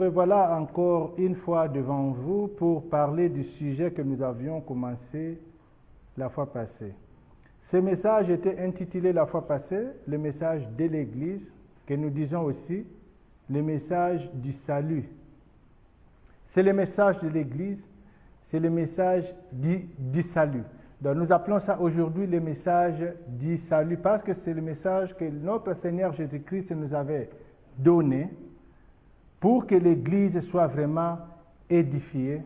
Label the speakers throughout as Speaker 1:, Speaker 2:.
Speaker 1: revoilà encore une fois devant vous pour parler du sujet que nous avions commencé la fois passée. Ce message était intitulé la fois passée, le message de l'Église, que nous disons aussi le message du salut. C'est le message de l'Église, c'est le message du salut. Donc nous appelons ça aujourd'hui le message du salut parce que c'est le message que notre Seigneur Jésus-Christ nous avait donné pour que l'Église soit vraiment édifiée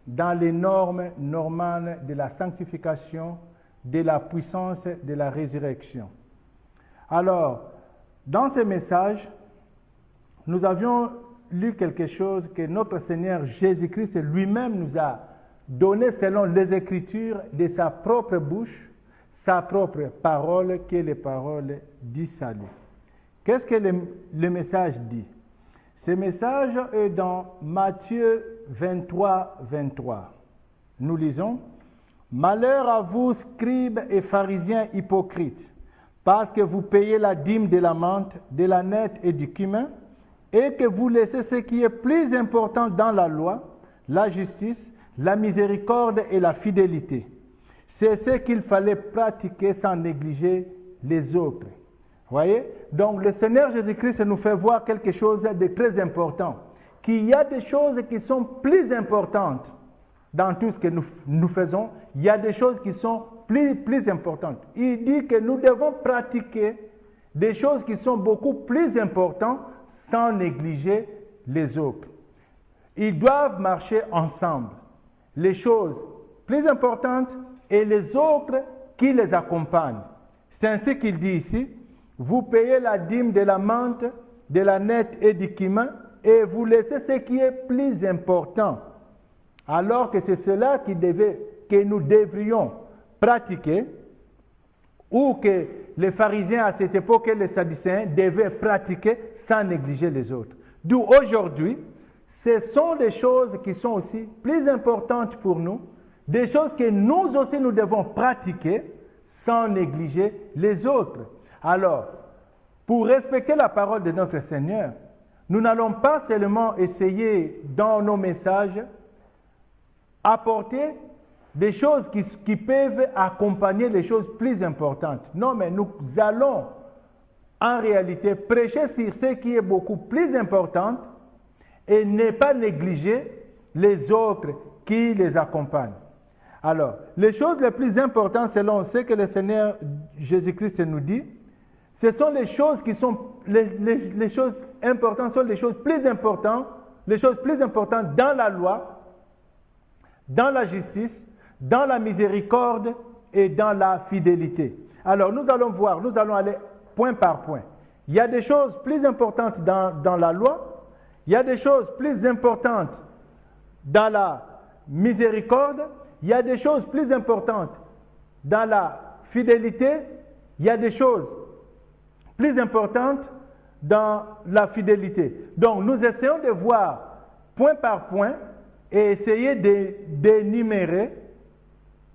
Speaker 1: dans les normes normales de la sanctification, de la puissance de la résurrection. Alors, dans ce message, nous avions lu quelque chose que notre Seigneur Jésus-Christ lui-même nous a donné selon les Écritures de sa propre bouche, sa propre parole, qui est les paroles du salut. Qu'est-ce que le message dit? Ce message est dans Matthieu 23, 23. Nous lisons « Malheur à vous, scribes et pharisiens hypocrites, parce que vous payez la dîme de la menthe, de la nette et du cumin, et que vous laissez ce qui est plus important dans la loi, la justice, la miséricorde et la fidélité. C'est ce qu'il fallait pratiquer sans négliger les autres. » Voyez? Donc le Seigneur Jésus-Christ nous fait voir quelque chose de très important. Qu'il y a des choses qui sont plus importantes dans tout ce que nous faisons. Il y a des choses qui sont plus importantes. Il dit que nous devons pratiquer des choses qui sont beaucoup plus importantes sans négliger les autres. Ils doivent marcher ensemble. Les choses plus importantes et les autres qui les accompagnent. C'est ainsi qu'il dit ici. Vous payez la dîme de la menthe, de la nette et du cumin, et vous laissez ce qui est plus important. Alors que c'est cela que nous devrions pratiquer, ou que les pharisiens à cette époque et les sadducéens devaient pratiquer sans négliger les autres. D'où aujourd'hui, ce sont des choses qui sont aussi plus importantes pour nous, des choses que nous aussi nous devons pratiquer sans négliger les autres. Alors, pour respecter la parole de notre Seigneur, nous n'allons pas seulement essayer dans nos messages apporter des choses qui peuvent accompagner les choses plus importantes. Non, mais nous allons en réalité prêcher sur ce qui est beaucoup plus important et ne pas négliger les autres qui les accompagnent. Alors, les choses les plus importantes selon ce que le Seigneur Jésus-Christ nous dit, ce sont les choses qui sont les choses importantes, sont les choses plus importantes dans la loi, dans la justice, dans la miséricorde et dans la fidélité. Alors nous allons aller point par point. Il y a des choses plus importantes dans la loi, il y a des choses plus importantes dans la miséricorde, il y a des choses plus importantes dans la fidélité, il y a des choses plus importantes dans la fidélité. Donc, nous essayons de voir point par point et essayer d'énumérer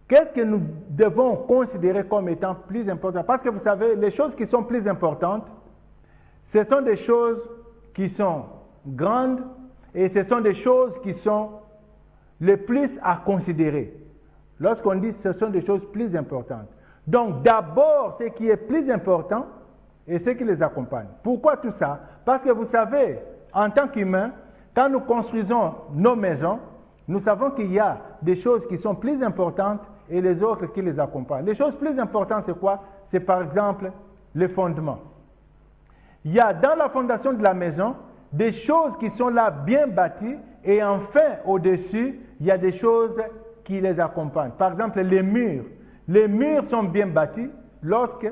Speaker 1: qu'est-ce que nous devons considérer comme étant plus important. Parce que vous savez, les choses qui sont plus importantes, ce sont des choses qui sont grandes et ce sont des choses qui sont les plus à considérer. Lorsqu'on dit ce sont des choses plus importantes. Donc, d'abord, ce qui est plus important, et ceux qui les accompagnent. Pourquoi tout ça? Parce que vous savez, en tant qu'humains, quand nous construisons nos maisons, nous savons qu'il y a des choses qui sont plus importantes et les autres qui les accompagnent. Les choses plus importantes, c'est quoi? C'est par exemple le fondement. Il y a dans la fondation de la maison des choses qui sont là bien bâties et enfin, au-dessus, il y a des choses qui les accompagnent. Par exemple, les murs. Les murs sont bien bâtis lorsque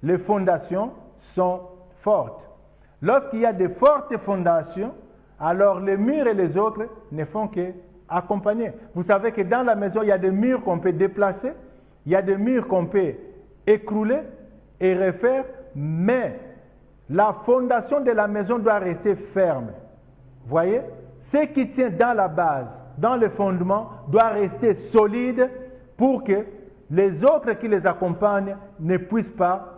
Speaker 1: les fondations sont fortes. Lorsqu'il y a de fortes fondations, alors les murs et les autres ne font qu'accompagner. Vous savez que dans la maison, il y a des murs qu'on peut déplacer, il y a des murs qu'on peut écrouler et refaire, mais la fondation de la maison doit rester ferme. Voyez? Ce qui tient dans la base, dans le fondement, doit rester solide pour que les autres qui les accompagnent ne puissent pas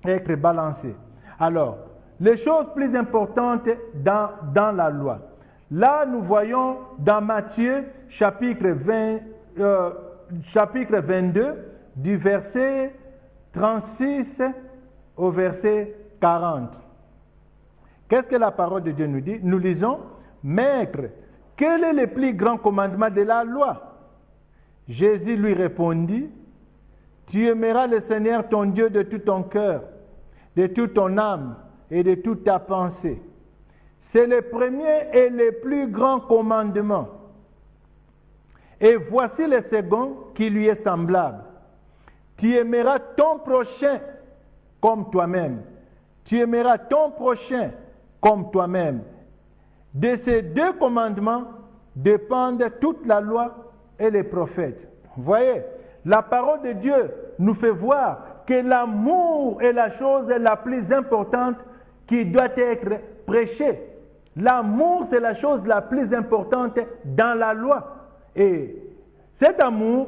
Speaker 1: être balancés. Alors, les choses plus importantes dans la loi. Là, nous voyons dans Matthieu, chapitre 22, du verset 36 au verset 40. Qu'est-ce que la parole de Dieu nous dit? Nous lisons, « Maître, quel est le plus grand commandement de la loi ?» Jésus lui répondit, « Tu aimeras le Seigneur ton Dieu de tout ton cœur, de toute ton âme et de toute ta pensée. » C'est le premier et le plus grand commandement. Et voici le second qui lui est semblable. Tu aimeras ton prochain comme toi-même. Tu aimeras ton prochain comme toi-même. De ces deux commandements dépendent toute la loi et les prophètes. Vous voyez, la parole de Dieu nous fait voir que l'amour est la chose la plus importante qui doit être prêchée. L'amour, c'est la chose la plus importante dans la loi. Et cet amour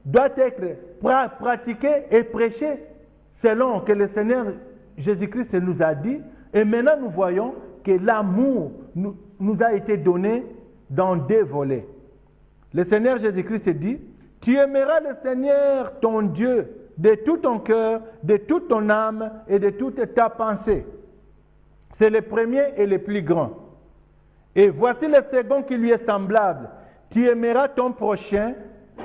Speaker 1: doit être pratiqué et prêché selon que le Seigneur Jésus-Christ nous a dit. Et maintenant, nous voyons que l'amour nous a été donné dans deux volets. Le Seigneur Jésus-Christ dit, « Tu aimeras le Seigneur ton Dieu de tout ton cœur, de toute ton âme et de toute ta pensée. » C'est le premier et le plus grand. Et voici le second qui lui est semblable. Tu aimeras ton prochain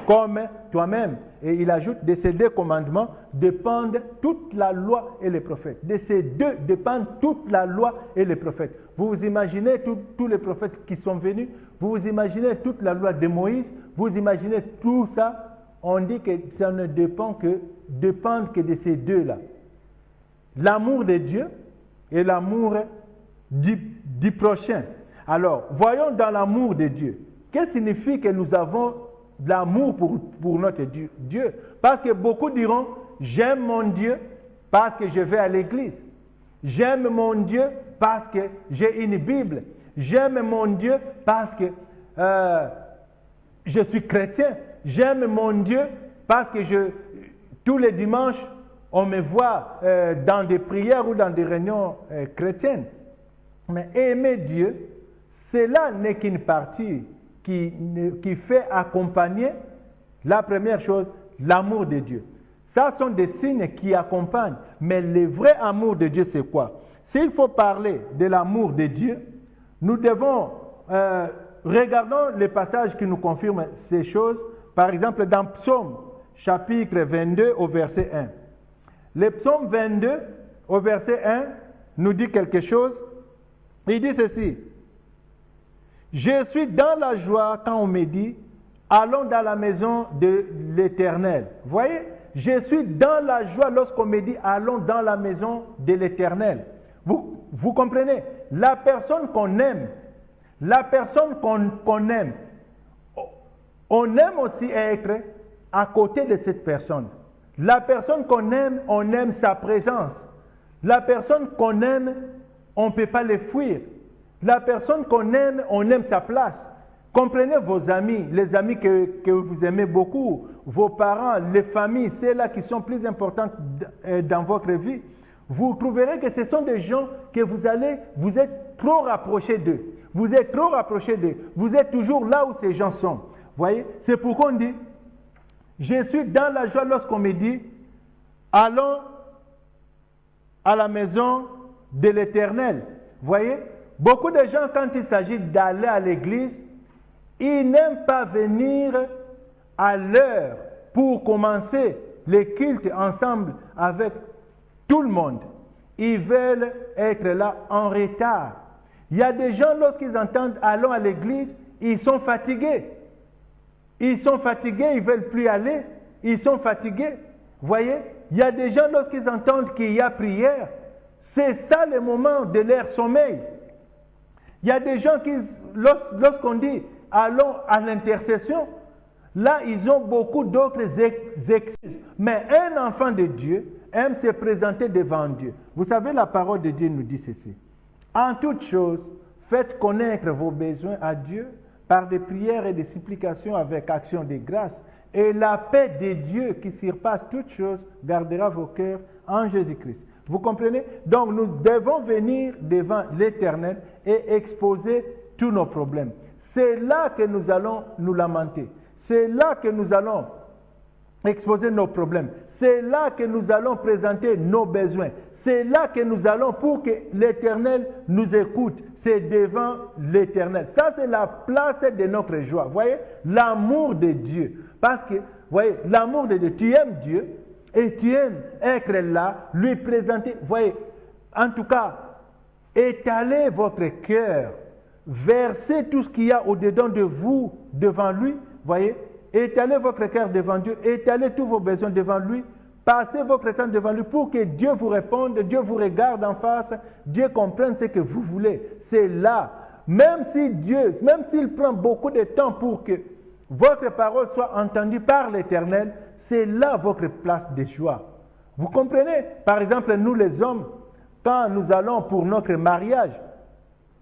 Speaker 1: comme toi-même. Et il ajoute, de ces deux commandements dépendent toute la loi et les prophètes. De ces deux dépendent toute la loi et les prophètes. Vous vous imaginez tous les prophètes qui sont venus, vous vous imaginez toute la loi de Moïse, vous imaginez tout ça. On dit que ça ne dépend que de ces deux-là. L'amour de Dieu et l'amour du prochain. Alors, voyons dans l'amour de Dieu. Qu'est-ce qui signifie que nous avons de l'amour pour notre Dieu? Parce que beaucoup diront, j'aime mon Dieu parce que je vais à l'église. J'aime mon Dieu parce que j'ai une Bible. J'aime mon Dieu parce que je suis chrétien. J'aime mon Dieu parce que tous les dimanches, on me voit dans des prières ou dans des réunions chrétiennes. Mais aimer Dieu, cela n'est qu'une partie qui fait accompagner la première chose, l'amour de Dieu. Ça sont des signes qui accompagnent. Mais le vrai amour de Dieu, c'est quoi? S'il faut parler de l'amour de Dieu, nous devons regardons les passages qui nous confirment ces choses. Par exemple, dans Psaume, chapitre 22, au verset 1. Le Psaume 22, au verset 1, nous dit quelque chose. Il dit ceci. Je suis dans la joie quand on me dit, allons dans la maison de l'Éternel. Vous voyez, je suis dans la joie lorsqu'on me dit, allons dans la maison de l'Éternel. Vous comprenez? La personne qu'on aime, on aime aussi être à côté de cette personne. La personne qu'on aime, on aime sa présence. La personne qu'on aime, on ne peut pas le fuir. La personne qu'on aime, on aime sa place. Comprenez vos amis, les amis que vous aimez beaucoup, vos parents, les familles, celles-là qui sont plus importantes dans votre vie. Vous trouverez que ce sont des gens que vous êtes trop rapprochés d'eux. Vous êtes trop rapprochés d'eux. Vous êtes toujours là où ces gens sont. Voyez, c'est pourquoi on dit, je suis dans la joie lorsqu'on me dit, allons à la maison de l'Éternel. Voyez, beaucoup de gens, quand il s'agit d'aller à l'église, ils n'aiment pas venir à l'heure pour commencer les cultes ensemble avec tout le monde. Ils veulent être là en retard. Il y a des gens, lorsqu'ils entendent « allons à l'église », ils sont fatigués. Ils sont fatigués, ils ne veulent plus aller. Ils sont fatigués. Vous voyez, il y a des gens, lorsqu'ils entendent qu'il y a prière, c'est ça le moment de leur sommeil. Il y a des gens qui, lorsqu'on dit « allons à l'intercession », là, ils ont beaucoup d'autres excuses. Mais un enfant de Dieu aime se présenter devant Dieu. Vous savez, la parole de Dieu nous dit ceci. En toutes choses, faites connaître vos besoins à Dieu par des prières et des supplications avec action de grâce. Et la paix de Dieu qui surpasse toutes choses gardera vos cœurs en Jésus-Christ. Vous comprenez? Donc nous devons venir devant l'Éternel et exposer tous nos problèmes. C'est là que nous allons nous lamenter. C'est là que nous allons exposer nos problèmes. C'est là que nous allons présenter nos besoins. C'est là que nous allons pour que l'Éternel nous écoute. C'est devant l'Éternel. Ça, c'est la place de notre joie. Vous voyez, l'amour de Dieu. Parce que, vous voyez, l'amour de Dieu, tu aimes Dieu et tu aimes être là, lui présenter. Vous voyez, en tout cas, étalez votre cœur, versez tout ce qu'il y a au-dedans de vous devant lui. Vous voyez, étalez votre cœur devant Dieu, étalez tous vos besoins devant lui, passez votre temps devant lui pour que Dieu vous réponde, Dieu vous regarde en face, Dieu comprenne ce que vous voulez. C'est là, même s'il prend beaucoup de temps pour que votre parole soit entendue par l'Éternel, c'est là votre place de joie. Vous comprenez? Par exemple, nous les hommes, quand nous allons pour notre mariage,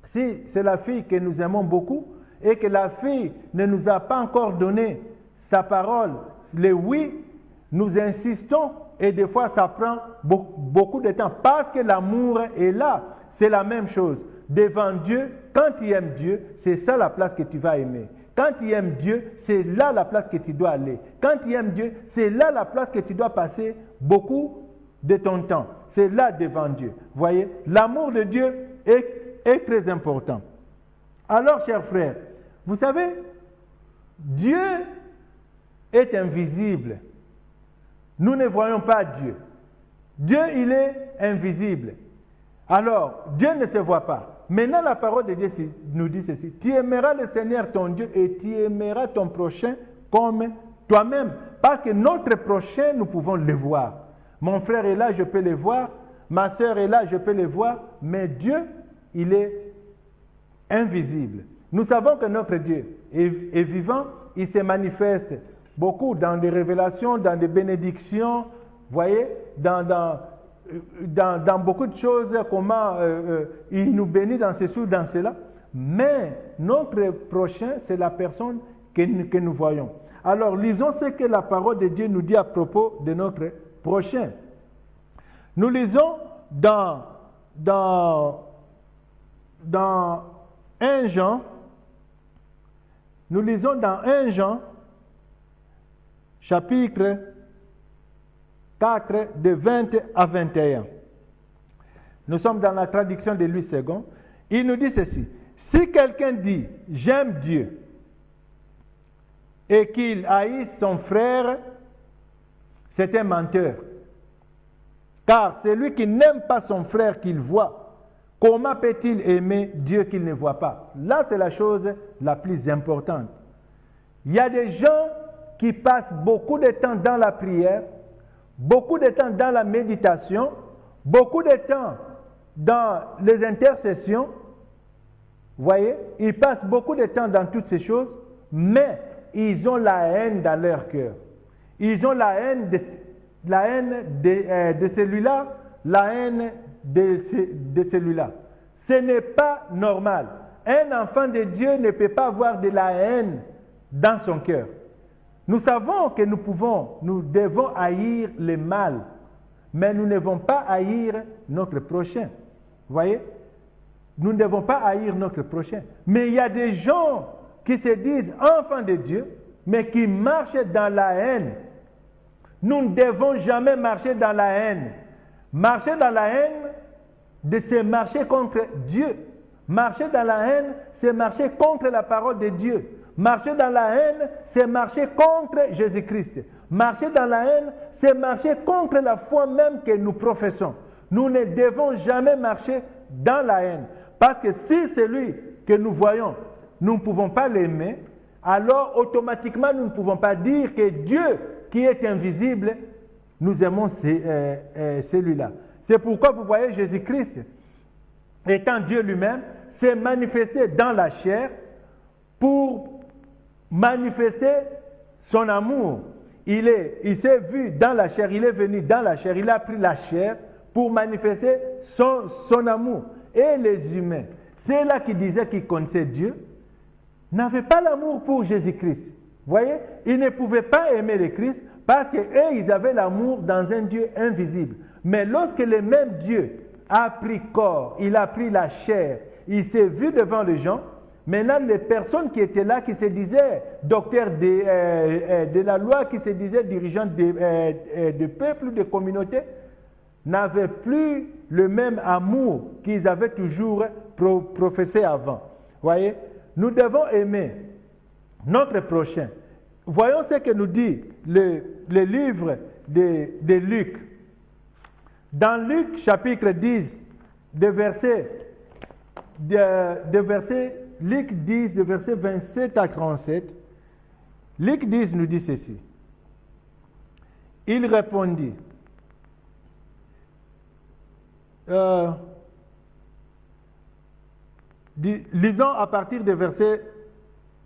Speaker 1: si c'est la fille que nous aimons beaucoup et que la fille ne nous a pas encore donné sa parole, le oui, nous insistons et des fois ça prend beaucoup de temps parce que l'amour est là. C'est la même chose. Devant Dieu, quand tu aimes Dieu, c'est ça la place que tu vas aimer. Quand tu aimes Dieu, c'est là la place que tu dois aller. Quand tu aimes Dieu, c'est là la place que tu dois passer beaucoup de ton temps. C'est là devant Dieu. Vous voyez, l'amour de Dieu est très important. Alors, chers frères, vous savez, Dieu est invisible. Nous ne voyons pas Dieu. Dieu, il est invisible. Alors, Dieu ne se voit pas. Maintenant, la parole de Dieu nous dit ceci. Tu aimeras le Seigneur ton Dieu et tu aimeras ton prochain comme toi-même. Parce que notre prochain, nous pouvons le voir. Mon frère est là, je peux le voir. Ma soeur est là, je peux le voir. Mais Dieu, il est invisible. Nous savons que notre Dieu est vivant. Il se manifeste beaucoup dans des révélations, dans des bénédictions. Vous voyez, dans beaucoup de choses, comment il nous bénit dans ceci ou dans cela. Mais notre prochain, c'est la personne que nous voyons. Alors, lisons ce que la parole de Dieu nous dit à propos de notre prochain. Nous lisons dans 1 Jean, nous lisons dans 1 Jean, chapitre 4, de 20 à 21. Nous sommes dans la traduction de Louis II. Il nous dit ceci. Si quelqu'un dit « J'aime Dieu » et qu'il haïsse son frère, c'est un menteur. Car celui qui n'aime pas son frère qu'il voit, comment peut-il aimer Dieu qu'il ne voit pas? Là, c'est la chose la plus importante. Il y a des gens qui passent beaucoup de temps dans la prière, beaucoup de temps dans la méditation, beaucoup de temps dans les intercessions. Vous voyez, ils passent beaucoup de temps dans toutes ces choses, mais ils ont la haine dans leur cœur. Ils ont la haine de celui-là, la haine de celui-là. Ce n'est pas normal. Un enfant de Dieu ne peut pas avoir de la haine dans son cœur. Nous savons que nous devons haïr le mal, mais nous ne devons pas haïr notre prochain. Vous voyez? Nous ne devons pas haïr notre prochain. Mais il y a des gens qui se disent enfants de Dieu, mais qui marchent dans la haine. Nous ne devons jamais marcher dans la haine. Marcher dans la haine, c'est marcher contre Dieu. Marcher dans la haine, c'est marcher contre la parole de Dieu. Marcher dans la haine, c'est marcher contre Jésus-Christ. Marcher dans la haine, c'est marcher contre la foi même que nous professons. Nous ne devons jamais marcher dans la haine. Parce que si celui que nous voyons, nous ne pouvons pas l'aimer, alors automatiquement nous ne pouvons pas dire que Dieu qui est invisible, nous aimons celui-là. C'est pourquoi vous voyez Jésus-Christ, étant Dieu lui-même, s'est manifesté dans la chair pour manifester son amour. Il s'est vu dans la chair, il est venu dans la chair, il a pris la chair pour manifester son amour. Et les humains, ceux-là qui disaient qu'ils connaissaient Dieu, n'avaient pas l'amour pour Jésus-Christ. Vous voyez, ils ne pouvaient pas aimer le Christ parce qu'eux, ils avaient l'amour dans un Dieu invisible. Mais lorsque le même Dieu a pris corps, il a pris la chair, il s'est vu devant les gens, maintenant les personnes qui étaient là, qui se disaient docteurs de la loi, qui se disaient dirigeants de peuples, de communautés, n'avaient plus le même amour qu'ils avaient toujours professé avant. Voyez, nous devons aimer notre prochain. Voyons ce que nous dit le livre de Luc. Dans Luc chapitre 10, Luc 10, de versets 27 à 37, Luc 10 nous dit ceci. Il répondit, lisons à partir de verset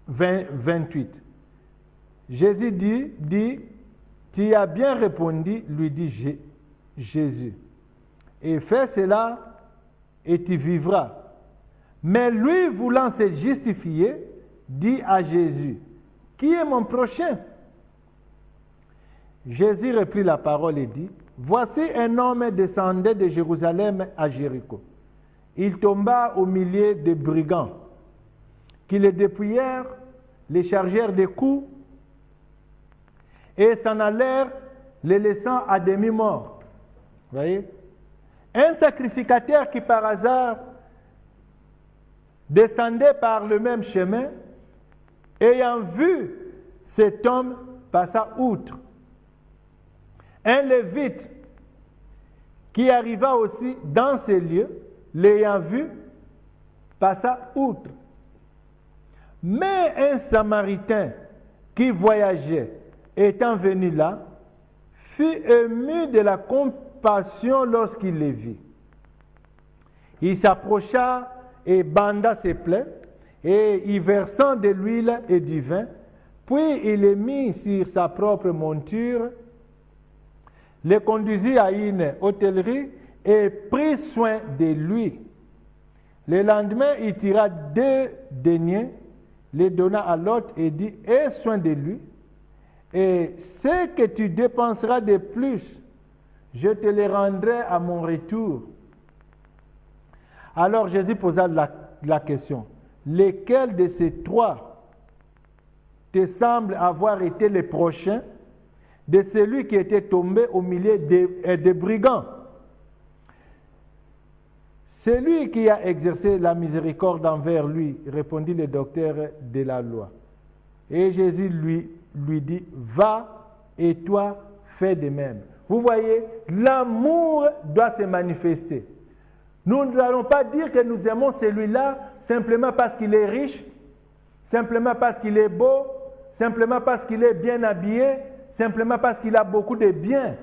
Speaker 1: 28. Jésus dit, tu as bien répondu, lui dit Jésus, et fais cela et tu vivras. Mais lui, voulant se justifier, dit à Jésus, qui est mon prochain? Jésus reprit la parole et dit, voici un homme descendait de Jérusalem à Jéricho. Il tomba au milieu des brigands, qui le dépouillèrent, les chargèrent de coups, et s'en allèrent, les laissant à demi-mort. Voyez? Un sacrificateur qui par hasard descendait par le même chemin, ayant vu cet homme passa outre. Un lévite qui arriva aussi dans ces lieux, l'ayant vu, passa outre. Mais un Samaritain qui voyageait, étant venu là, fut ému de la compassion lorsqu'il les vit. Il s'approcha et banda ses plaies, et y versant de l'huile et du vin, puis il les mit sur sa propre monture, les conduisit à une hôtellerie et prit soin de lui. Le lendemain, il tira 2 deniers, les donna à l'autre et dit, aie soin de lui, et ce que tu dépenseras de plus, je te le rendrai à mon retour. Alors Jésus posa la question, lesquels de ces 3 te semblent avoir été les prochains de celui qui était tombé au milieu des brigands? Celui qui a exercé la miséricorde envers lui, répondit le docteur de la loi. Et Jésus lui dit, va et toi fais de même. Vous voyez, l'amour doit se manifester. Nous n'allons pas dire que nous aimons celui-là simplement parce qu'il est riche, simplement parce qu'il est beau, simplement parce qu'il est bien habillé, simplement parce qu'il a beaucoup de biens.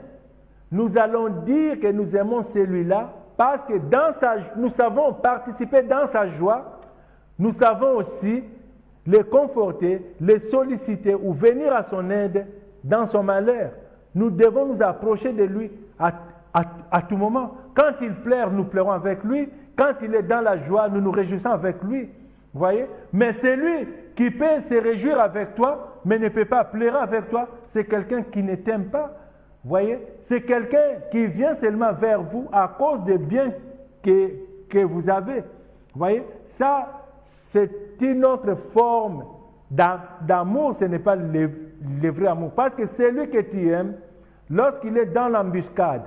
Speaker 1: Nous allons dire que nous aimons celui-là parce que nous savons participer dans sa joie, nous savons aussi le conforter, le solliciter ou venir à son aide dans son malheur. Nous devons nous approcher de lui à tout moment. Quand il pleure, nous pleurons avec lui. Quand il est dans la joie, nous nous réjouissons avec lui. Vous voyez? Mais c'est lui qui peut se réjouir avec toi, mais ne peut pas pleurer avec toi. C'est quelqu'un qui ne t'aime pas. Vous voyez? C'est quelqu'un qui vient seulement vers vous à cause des biens que vous avez. Vous voyez? Ça, c'est une autre forme d'amour. Ce n'est pas le vrai amour. Parce que celui que tu aimes, lorsqu'il est dans l'embuscade,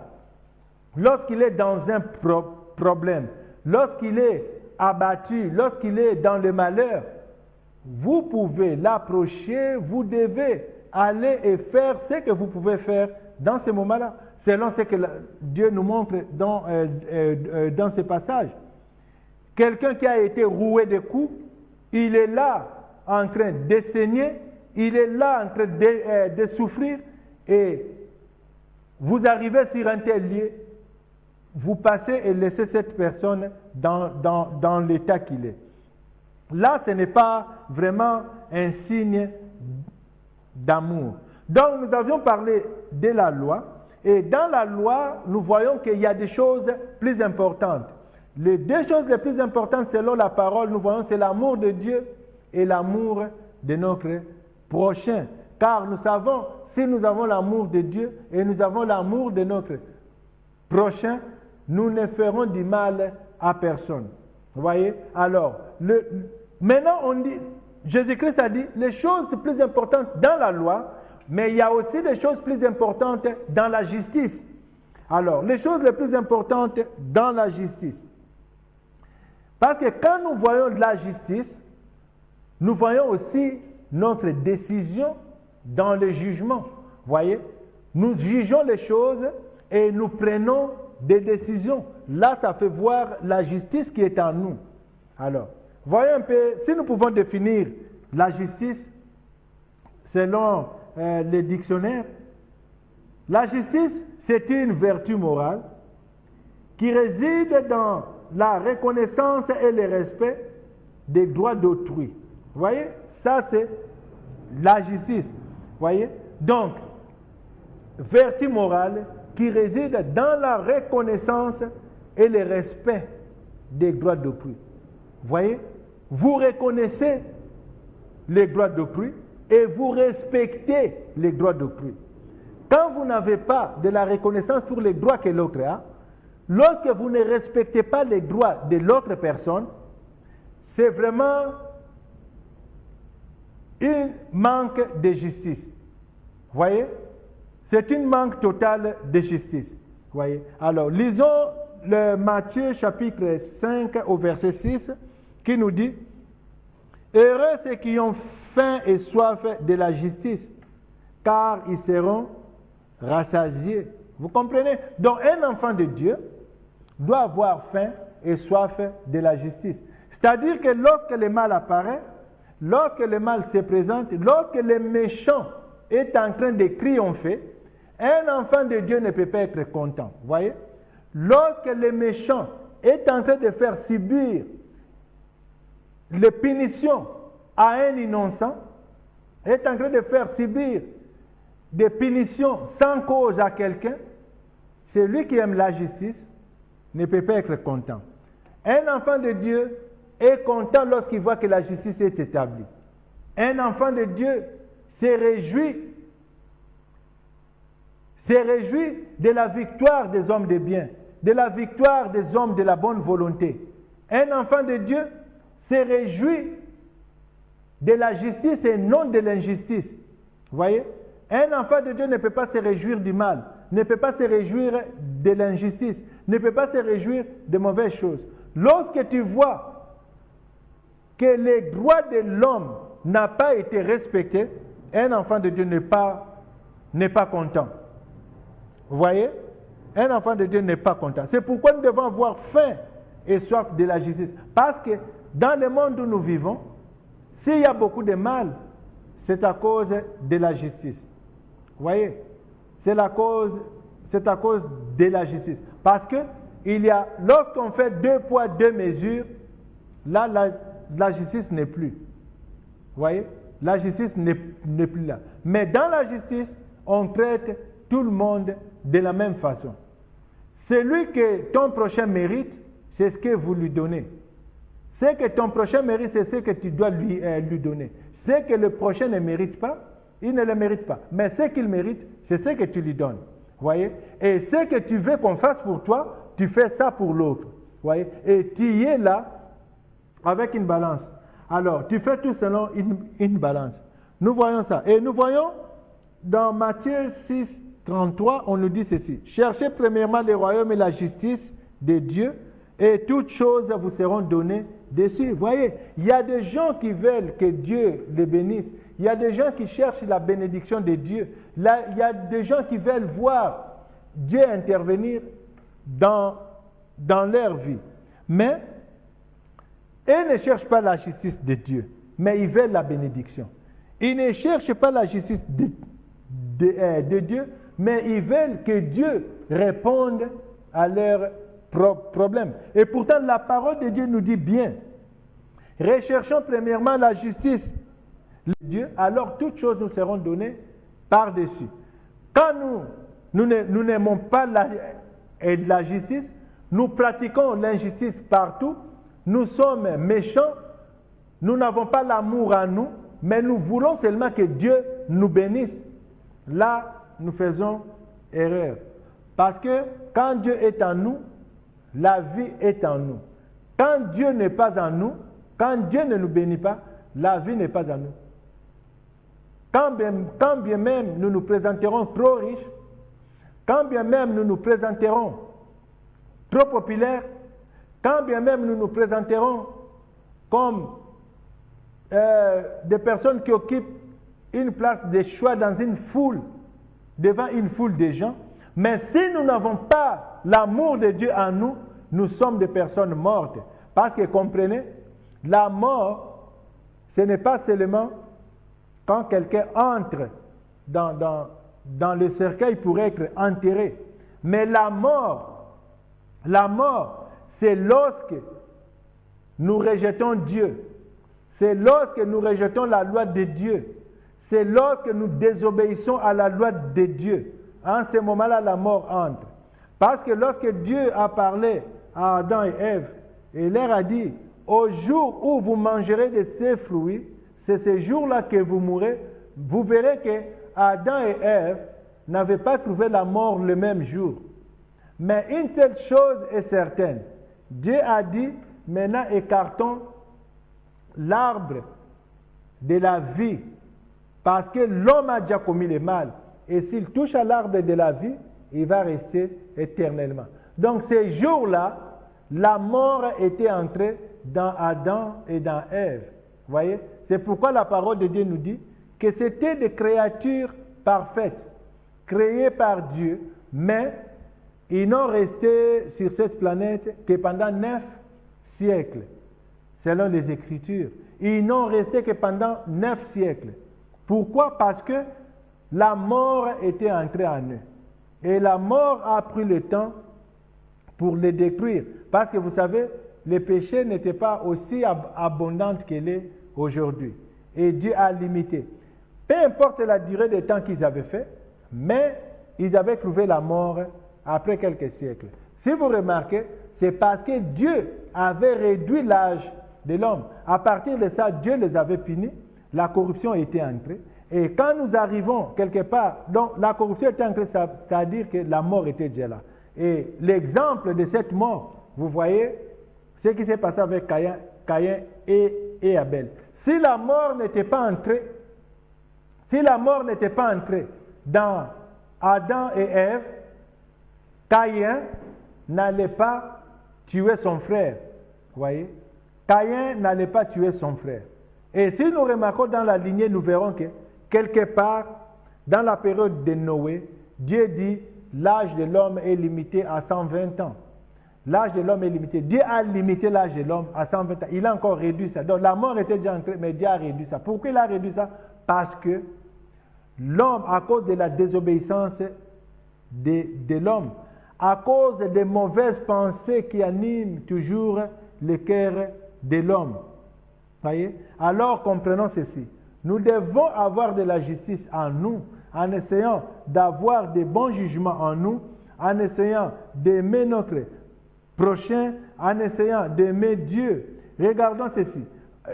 Speaker 1: lorsqu'il est dans un problème, lorsqu'il est abattu, lorsqu'il est dans le malheur, vous pouvez l'approcher, vous devez aller et faire ce que vous pouvez faire dans ce moment-là, selon ce que Dieu nous montre dans ce passage. Quelqu'un qui a été roué de coups, il est là en train de saigner, il est là en train de souffrir, et vous arrivez sur un tel lieu, vous passez et laissez cette personne dans l'état qu'il est. Là, ce n'est pas vraiment un signe d'amour. Donc, nous avions parlé de la loi, et dans la loi, nous voyons qu'il y a des choses plus importantes. Les 2 choses les plus importantes selon la parole, nous voyons, c'est l'amour de Dieu et l'amour de notre prochain. Car nous savons, si nous avons l'amour de Dieu et nous avons l'amour de notre prochain, nous ne ferons du mal à personne. Vous voyez? Alors, maintenant on dit, Jésus-Christ a dit, les choses plus importantes dans la loi, mais il y a aussi des choses plus importantes dans la justice. Alors, les choses les plus importantes dans la justice. Parce que quand nous voyons la justice, nous voyons aussi notre décision dans le jugement. Vous voyez? Nous jugeons les choses et nous prenons des décisions. Là, ça fait voir la justice qui est en nous. Alors, voyons un peu, si nous pouvons définir la justice selon les dictionnaires, la justice, c'est une vertu morale qui réside dans la reconnaissance et le respect des droits d'autrui. Vous voyez? Ça, c'est la justice. Vous voyez? Donc, vertu morale qui réside dans la reconnaissance et le respect des droits d'autrui. Vous voyez? Vous reconnaissez les droits d'autrui et vous respectez les droits d'autrui. Quand vous n'avez pas de la reconnaissance pour les droits que l'autre a, lorsque vous ne respectez pas les droits de l'autre personne, c'est vraiment un manque de justice. Vous voyez? C'est un manque total de justice. Vous voyez? Alors, lisons le Matthieu chapitre 5 au verset 6 qui nous dit « Heureux ceux qui ont faim et soif de la justice, car ils seront rassasiés. » Vous comprenez? Donc, un enfant de Dieu doit avoir faim et soif de la justice. C'est-à-dire que lorsque le mal apparaît, lorsque le mal se présente, lorsque le méchant est en train de triompher, un enfant de Dieu ne peut pas être content. Vous voyez? Lorsque le méchant est en train de faire subir les punitions à un innocent, est en train de faire subir des punitions sans cause à quelqu'un, celui qui aime la justice ne peut pas être content. Un enfant de Dieu est content lorsqu'il voit que la justice est établie. Un enfant de Dieu se réjouit de la victoire des hommes de bien, de la victoire des hommes de la bonne volonté. Un enfant de Dieu se réjouit de la justice et non de l'injustice. Vous voyez? Un enfant de Dieu ne peut pas se réjouir du mal, ne peut pas se réjouir de l'injustice, ne peut pas se réjouir de mauvaises choses. Lorsque tu vois que les droits de l'homme n'ont pas été respectés, un enfant de Dieu n'est pas content. Vous voyez? Un enfant de Dieu n'est pas content. C'est pourquoi nous devons avoir faim et soif de la justice. Parce que dans le monde où nous vivons, s'il y a beaucoup de mal, c'est à cause de la justice. Vous voyez? C'est à cause de la justice. Parce que lorsqu'on fait 2 poids, 2 mesures, là, la justice n'est plus. Vous voyez? La justice n'est plus là. Mais dans la justice, on traite tout le monde de la même façon. Celui que ton prochain mérite, c'est ce que vous lui donnez. Ce que ton prochain mérite, c'est ce que tu dois lui donner. Ce que le prochain ne mérite pas, il ne le mérite pas. Mais ce qu'il mérite, c'est ce que tu lui donnes. Vous voyez? Et ce que tu veux qu'on fasse pour toi, tu fais ça pour l'autre. Vous voyez? Et tu y es là avec une balance. Alors, tu fais tout selon une balance. Nous voyons ça. Et nous voyons dans Matthieu 6, 33, on nous dit ceci. Cherchez premièrement le royaume et la justice de Dieu, et toutes choses vous seront données dessus. Vous voyez, il y a des gens qui veulent que Dieu les bénisse. Il y a des gens qui cherchent la bénédiction de Dieu. Là, il y a des gens qui veulent voir Dieu intervenir dans leur vie. Mais ils ne cherchent pas la justice de Dieu, mais ils veulent la bénédiction. Ils ne cherchent pas la justice de Dieu, mais ils veulent que Dieu réponde à leurs problèmes. Et pourtant, la parole de Dieu nous dit bien, recherchons premièrement la justice de Dieu, alors toutes choses nous seront données par-dessus. Quand nous n'aimons pas la justice, nous pratiquons l'injustice partout, nous sommes méchants, nous n'avons pas l'amour en nous, mais nous voulons seulement que Dieu nous bénisse. Là, nous faisons erreur. Parce que quand Dieu est en nous, la vie est en nous. Quand Dieu n'est pas en nous, quand Dieu ne nous bénit pas, la vie n'est pas en nous. Quand bien même nous nous présenterons trop riches, quand bien même nous nous présenterons trop populaires, quand bien même nous nous présenterons comme des personnes qui occupent une place de choix dans une foule, devant une foule de gens, mais si nous n'avons pas l'amour de Dieu en nous, nous sommes des personnes mortes. Parce que comprenez, la mort, ce n'est pas seulement quand quelqu'un entre dans le cercueil pour être enterré, mais la mort, c'est lorsque nous rejetons Dieu, c'est lorsque nous rejetons la loi de Dieu, c'est lorsque nous désobéissons à la loi de Dieu. En ce moment-là, la mort entre. Parce que lorsque Dieu a parlé à Adam et Ève, il leur a dit, au jour où vous mangerez de ces fruits, c'est ce jour-là que vous mourrez, vous verrez que Adam et Ève n'avaient pas trouvé la mort le même jour. Mais une seule chose est certaine, Dieu a dit, maintenant écartons l'arbre de la vie, parce que l'homme a déjà commis le mal. Et s'il touche à l'arbre de la vie, il va rester éternellement. Donc ces jours-là, la mort était entrée dans Adam et dans Ève. Vous voyez? C'est pourquoi la parole de Dieu nous dit que c'était des créatures parfaites, créées par Dieu, mais ils n'ont resté sur cette planète que pendant 9 siècles, selon les Écritures. Ils n'ont resté que pendant 9 siècles. Pourquoi? Parce que la mort était entrée en eux. Et la mort a pris le temps pour les détruire. Parce que vous savez, le péché n'était pas aussi abondant qu'il est aujourd'hui. Et Dieu a limité. Peu importe la durée de temps qu'ils avaient fait, mais ils avaient trouvé la mort après quelques siècles. Si vous remarquez, c'est parce que Dieu avait réduit l'âge de l'homme. À partir de ça, Dieu les avait punis, la corruption était entrée. Et quand nous arrivons quelque part, donc la corruption était entrée, ça veut dire que la mort était déjà là. Et l'exemple de cette mort, vous voyez ce qui s'est passé avec Caïn et Abel. Si la mort n'était pas entrée, dans Adam et Ève, Caïn n'allait pas tuer son frère. Vous voyez? Caïn n'allait pas tuer son frère. Et si nous remarquons dans la lignée, nous verrons que quelque part, dans la période de Noé, Dieu dit l'âge de l'homme est limité à 120 ans. L'âge de l'homme est limité. Dieu a limité l'âge de l'homme à 120 ans. Il a encore réduit ça. Donc la mort était déjà entrée, mais Dieu a réduit ça. Pourquoi il a réduit ça? Parce que l'homme, à cause de la désobéissance de l'homme, à cause des mauvaises pensées qui animent toujours le cœur de l'homme. Voyez? Alors comprenons ceci. Nous devons avoir de la justice en nous, en essayant d'avoir de bons jugements en nous, en essayant d'aimer notre prochain, en essayant d'aimer Dieu. Regardons ceci.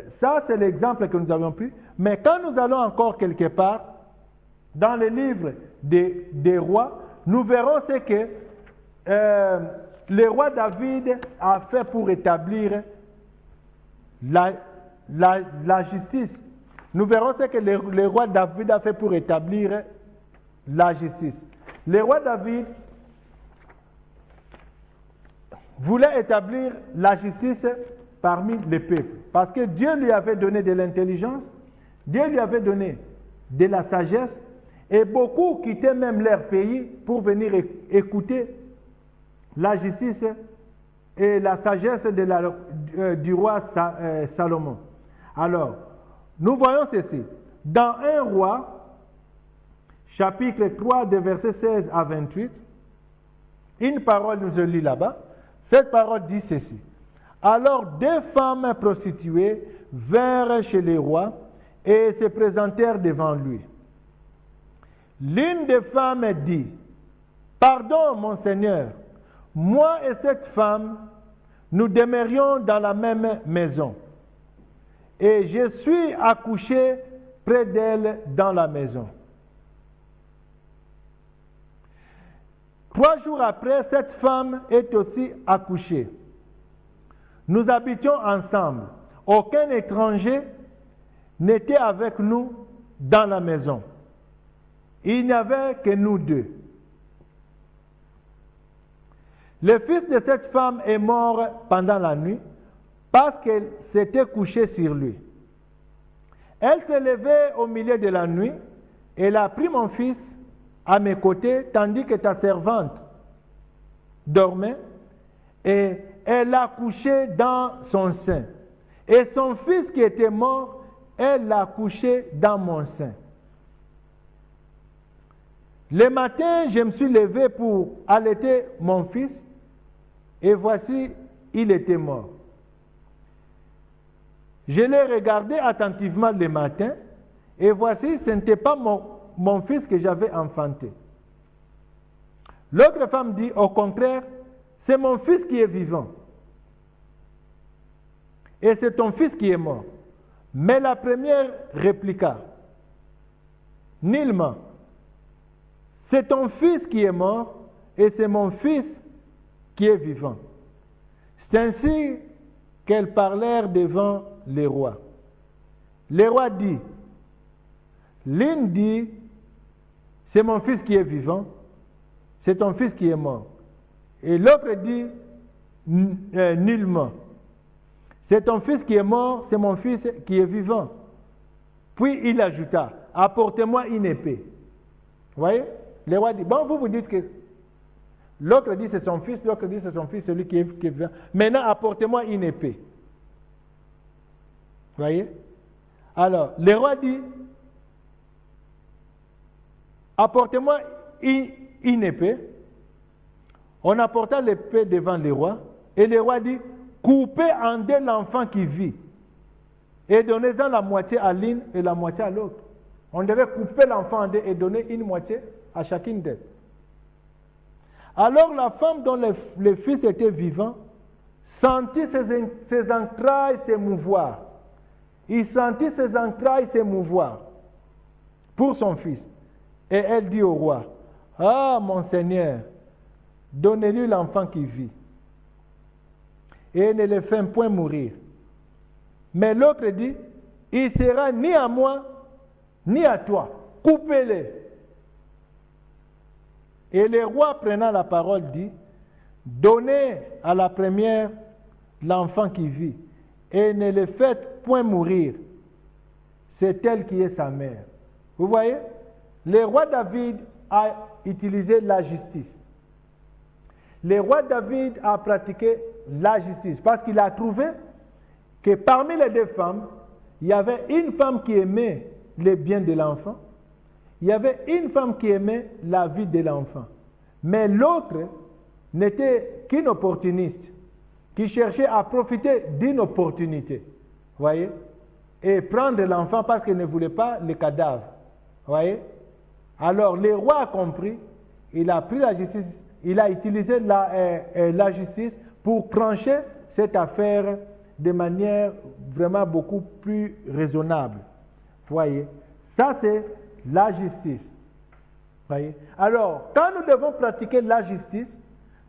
Speaker 1: Ça, c'est l'exemple que nous avons pris. Mais quand nous allons encore quelque part, dans le livre des rois, nous verrons ce que le roi David a fait pour établir la justice. Nous verrons ce que le roi David a fait pour établir la justice. Le roi David voulait établir la justice parmi les peuples. Parce que Dieu lui avait donné de l'intelligence, Dieu lui avait donné de la sagesse, et beaucoup quittaient même leur pays pour venir écouter la justice et la sagesse du roi Salomon. Alors, nous voyons ceci. Dans 1 Roi, chapitre 3, de versets 16 à 28, une parole nous est lue là-bas. Cette parole dit ceci. Alors 2 femmes prostituées vinrent chez le roi et se présentèrent devant lui. L'une des femmes dit, « Pardon, mon Seigneur, moi et cette femme, nous demeurions dans la même maison. Et je suis accouché près d'elle dans la maison. » 3 jours après, cette femme est aussi accouchée. Nous habitions ensemble. Aucun étranger n'était avec nous dans la maison. Il n'y avait que nous deux. Le fils de cette femme est mort pendant la nuit parce qu'elle s'était couchée sur lui. Elle s'est levée au milieu de la nuit. Elle a pris mon fils à mes côtés tandis que ta servante dormait et elle l'a couché dans son sein. Et son fils qui était mort, elle l'a couché dans mon sein. Le matin, je me suis levé pour allaiter mon fils et voici, il était mort. Je l'ai regardé attentivement le matin et voici, ce n'était pas mon fils que j'avais enfanté. L'autre femme dit, au contraire, c'est mon fils qui est vivant. Et c'est ton fils qui est mort. Mais la première répliqua, nullement, c'est ton fils qui est mort et c'est mon fils qui est vivant. C'est ainsi qu'elles parlèrent devant les rois. Le roi dit, l'une dit, c'est mon fils qui est vivant, c'est ton fils qui est mort. Et l'autre dit, nullement, c'est ton fils qui est mort, c'est mon fils qui est vivant. Puis il ajouta, apportez-moi une épée. Vous voyez? Le roi dit, bon, vous dites que l'autre dit c'est son fils, l'autre dit c'est son fils, celui qui est vivant. Maintenant, apportez-moi une épée. Vous voyez? Alors, le roi dit, apportez-moi une épée. On apporta l'épée devant le roi, et le roi dit, coupez en deux l'enfant qui vit, et donnez-en la moitié à l'une et la moitié à l'autre. On devait couper l'enfant en deux et donner une moitié à chacune d'elles. Alors la femme dont le fils était vivant sentit ses entrailles s'émouvoir. Il sentit ses entrailles s'émouvoir pour son fils. Et elle dit au roi, « Ah, mon Seigneur, donnez-lui l'enfant qui vit. Et ne le faites point mourir. » Mais l'autre dit, « Il sera ni à moi, ni à toi. Coupez-le. » Et le roi, prenant la parole, dit, « Donnez à la première l'enfant qui vit, et ne le faites point mourir. C'est elle qui est sa mère. » Vous voyez? Le roi David a utilisé la justice. Le roi David a pratiqué la justice parce qu'il a trouvé que parmi les deux femmes, il y avait une femme qui aimait les biens de l'enfant, il y avait une femme qui aimait la vie de l'enfant. Mais l'autre n'était qu'une opportuniste, qui cherchait à profiter d'une opportunité, voyez, et prendre l'enfant parce qu'elle ne voulait pas le cadavre, voyez. Alors le roi a compris, il a pris la justice, il a utilisé la justice pour trancher cette affaire de manière vraiment beaucoup plus raisonnable, voyez. Ça c'est la justice. Voyez? Alors, quand nous devons pratiquer la justice,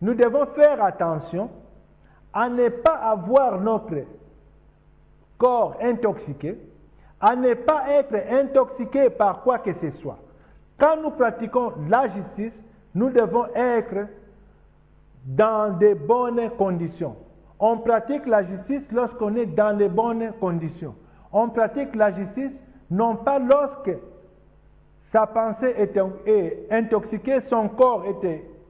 Speaker 1: nous devons faire attention à ne pas avoir notre corps intoxiqué, à ne pas être intoxiqué par quoi que ce soit. Quand nous pratiquons la justice, nous devons être dans de bonnes conditions. On pratique la justice lorsqu'on est dans les bonnes conditions. On pratique la justice non pas lorsque sa pensée est intoxiquée, son corps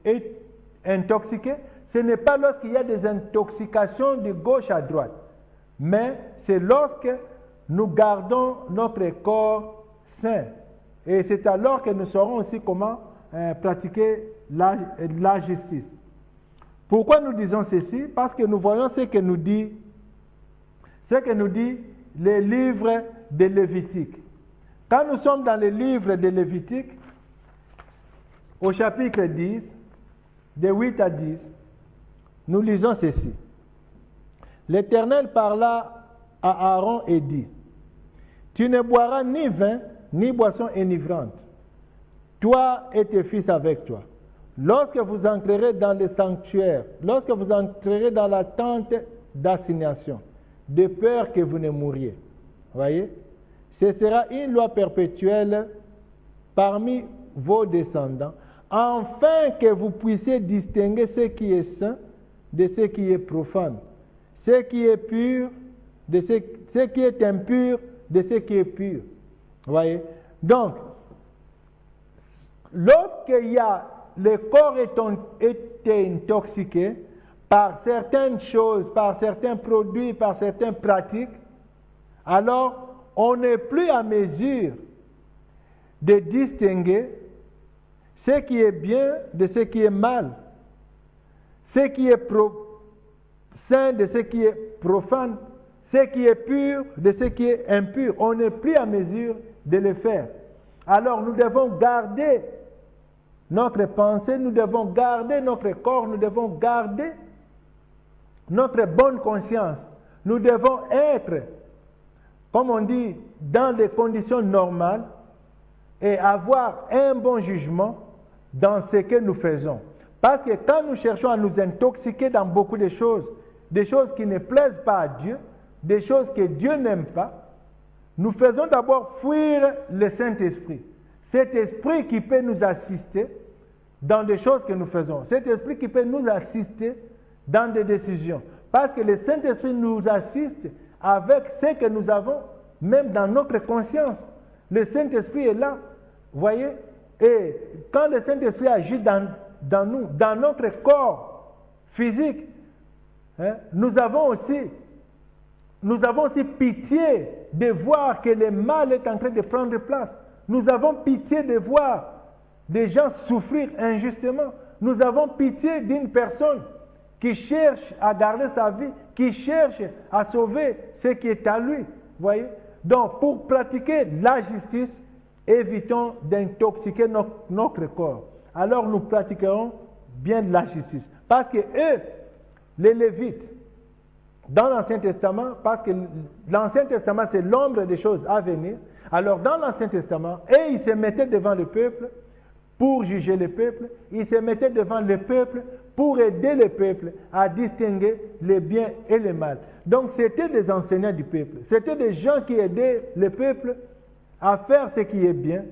Speaker 1: est intoxiqué. Ce n'est pas lorsqu'il y a des intoxications de gauche à droite, mais c'est lorsque nous gardons notre corps sain. Et c'est alors que nous saurons aussi comment pratiquer la justice. Pourquoi nous disons ceci? Parce que nous voyons ce que nous dit les livres de Lévitique. Quand nous sommes dans les livres de Lévitique, au chapitre 10, de 8 à 10, nous lisons ceci. L'Éternel parla à Aaron et dit, « Tu ne boiras ni vin, ni boisson enivrante, toi et tes fils avec toi. lorsque vous entrerez dans le sanctuaire, lorsque vous entrerez dans la tente d'assignation, de peur que vous ne mouriez. Voyez? Ce sera une loi perpétuelle parmi vos descendants, afin que vous puissiez distinguer ce qui est saint de ce qui est profane, ce qui est pur de ce qui est impur de ce qui est pur. Voyez? Donc, lorsqu'il y a le corps était intoxiqué par certaines choses, par certains produits, par certaines pratiques, alors on n'est plus à mesure de distinguer ce qui est bien de ce qui est mal, ce qui est saint de ce qui est profane, ce qui est pur de ce qui est impur. On n'est plus à mesure de le faire. Alors nous devons garder notre pensée, nous devons garder notre corps, nous devons garder notre bonne conscience. Nous devons être, comme on dit, dans des conditions normales et avoir un bon jugement dans ce que nous faisons. Parce que quand nous cherchons à nous intoxiquer dans beaucoup de choses, des choses qui ne plaisent pas à Dieu, des choses que Dieu n'aime pas, nous faisons d'abord fuir le Saint-Esprit. Cet esprit qui peut nous assister dans des choses que nous faisons. Cet esprit qui peut nous assister dans des décisions. Parce que le Saint-Esprit nous assiste avec ce que nous avons, même dans notre conscience. Le Saint-Esprit est là, voyez. Et quand le Saint-Esprit agit dans nous, dans notre corps physique, hein, nous avons aussi pitié de voir que le mal est en train de prendre place. Nous avons pitié de voir des gens souffrir injustement. Nous avons pitié d'une personne qui cherche à garder sa vie, qui cherche à sauver ce qui est à lui. Voyez? Donc, pour pratiquer la justice, évitons d'intoxiquer notre corps. Alors, nous pratiquerons bien la justice. Parce que eux, les Lévites, dans l'Ancien Testament, parce que l'Ancien Testament, c'est l'ombre des choses à venir. Alors, dans l'Ancien Testament, ils se mettaient devant le peuple pour juger le peuple. Ils se mettaient devant le peuple pour aider le peuple à distinguer le bien et le mal. Donc, c'était des enseignants du peuple. C'était des gens qui aidaient le peuple à faire ce qui est bien,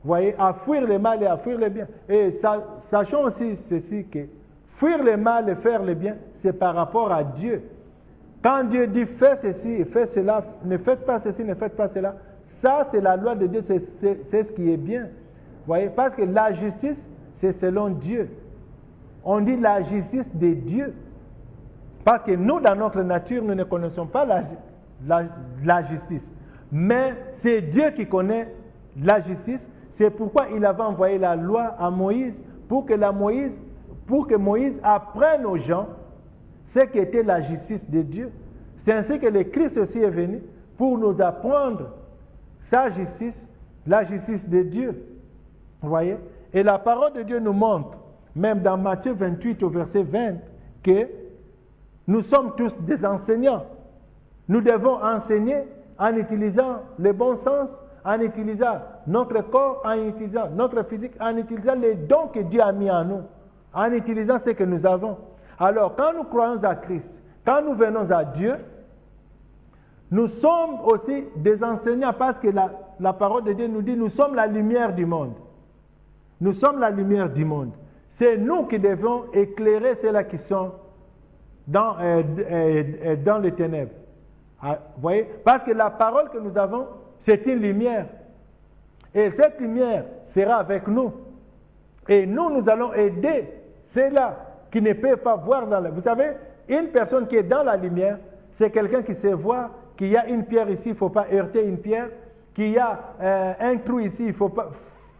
Speaker 1: voyez, à fuir le mal et à fuir le bien. Et sachons aussi ceci, que fuir le mal et faire le bien, c'est par rapport à Dieu. Quand Dieu dit fais ceci et fais cela, ne faites pas ceci, ne faites pas cela, ça c'est la loi de Dieu, c'est ce qui est bien. Voyez, parce que la justice, c'est selon Dieu. On dit la justice de Dieu. Parce que nous, dans notre nature, nous ne connaissons pas la justice. Mais c'est Dieu qui connaît la justice. C'est pourquoi il avait envoyé la loi à Moïse pour que Moïse apprenne aux gens ce qu'était la justice de Dieu. C'est ainsi que le Christ aussi est venu pour nous apprendre sa justice, la justice de Dieu. Vous voyez? Et la parole de Dieu nous montre, même dans Matthieu 28 au verset 20, que nous sommes tous des enseignants. Nous devons enseigner en utilisant le bon sens, en utilisant notre corps, en utilisant notre physique, en utilisant les dons que Dieu a mis en nous, en utilisant ce que nous avons. Alors, quand nous croyons à Christ, quand nous venons à Dieu, nous sommes aussi des enseignants parce que la parole de Dieu nous dit nous sommes la lumière du monde. Nous sommes la lumière du monde. C'est nous qui devons éclairer ceux-là qui sont dans les ténèbres. Vous voyez? Parce que la parole que nous avons, c'est une lumière. Et cette lumière sera avec nous. Et nous allons aider ceux-là qui ne peuvent pas voir dans la... Vous savez, une personne qui est dans la lumière, c'est quelqu'un qui sait voir qu'il y a une pierre ici, il ne faut pas heurter une pierre, qu'il y a un trou ici,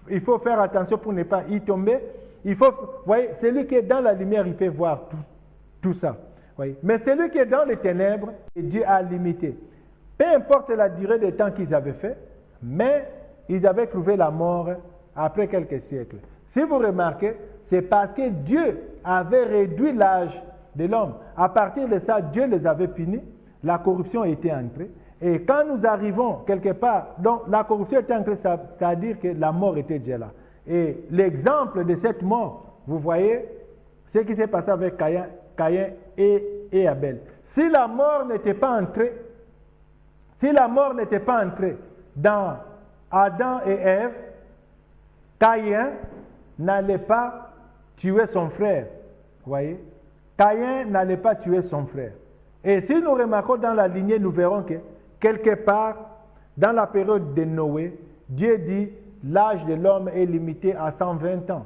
Speaker 1: il faut faire attention pour ne pas y tomber. Vous voyez, celui qui est dans la lumière, il peut voir tout ça. Voyez. Mais celui qui est dans les ténèbres, Dieu a limité. Peu importe la durée de temps qu'ils avaient fait, mais ils avaient trouvé la mort après quelques siècles. Si vous remarquez, c'est parce que Dieu avait réduit l'âge de l'homme. À partir de ça, Dieu les avait punis, la corruption était entrée. Et quand nous arrivons quelque part, donc la corruption était entrée, ça veut dire que la mort était déjà là. Et l'exemple de cette mort Vous voyez ce qui s'est passé avec Caïn et Abel. Si la mort n'était pas entrée dans Adam et Ève, Caïn n'allait pas tuer son frère. Vous voyez? Caïn n'allait pas tuer son frère. Et si nous remarquons dans la lignée, nous verrons que quelque part, dans la période de Noé, Dieu dit l'âge de l'homme est limité à 120 ans.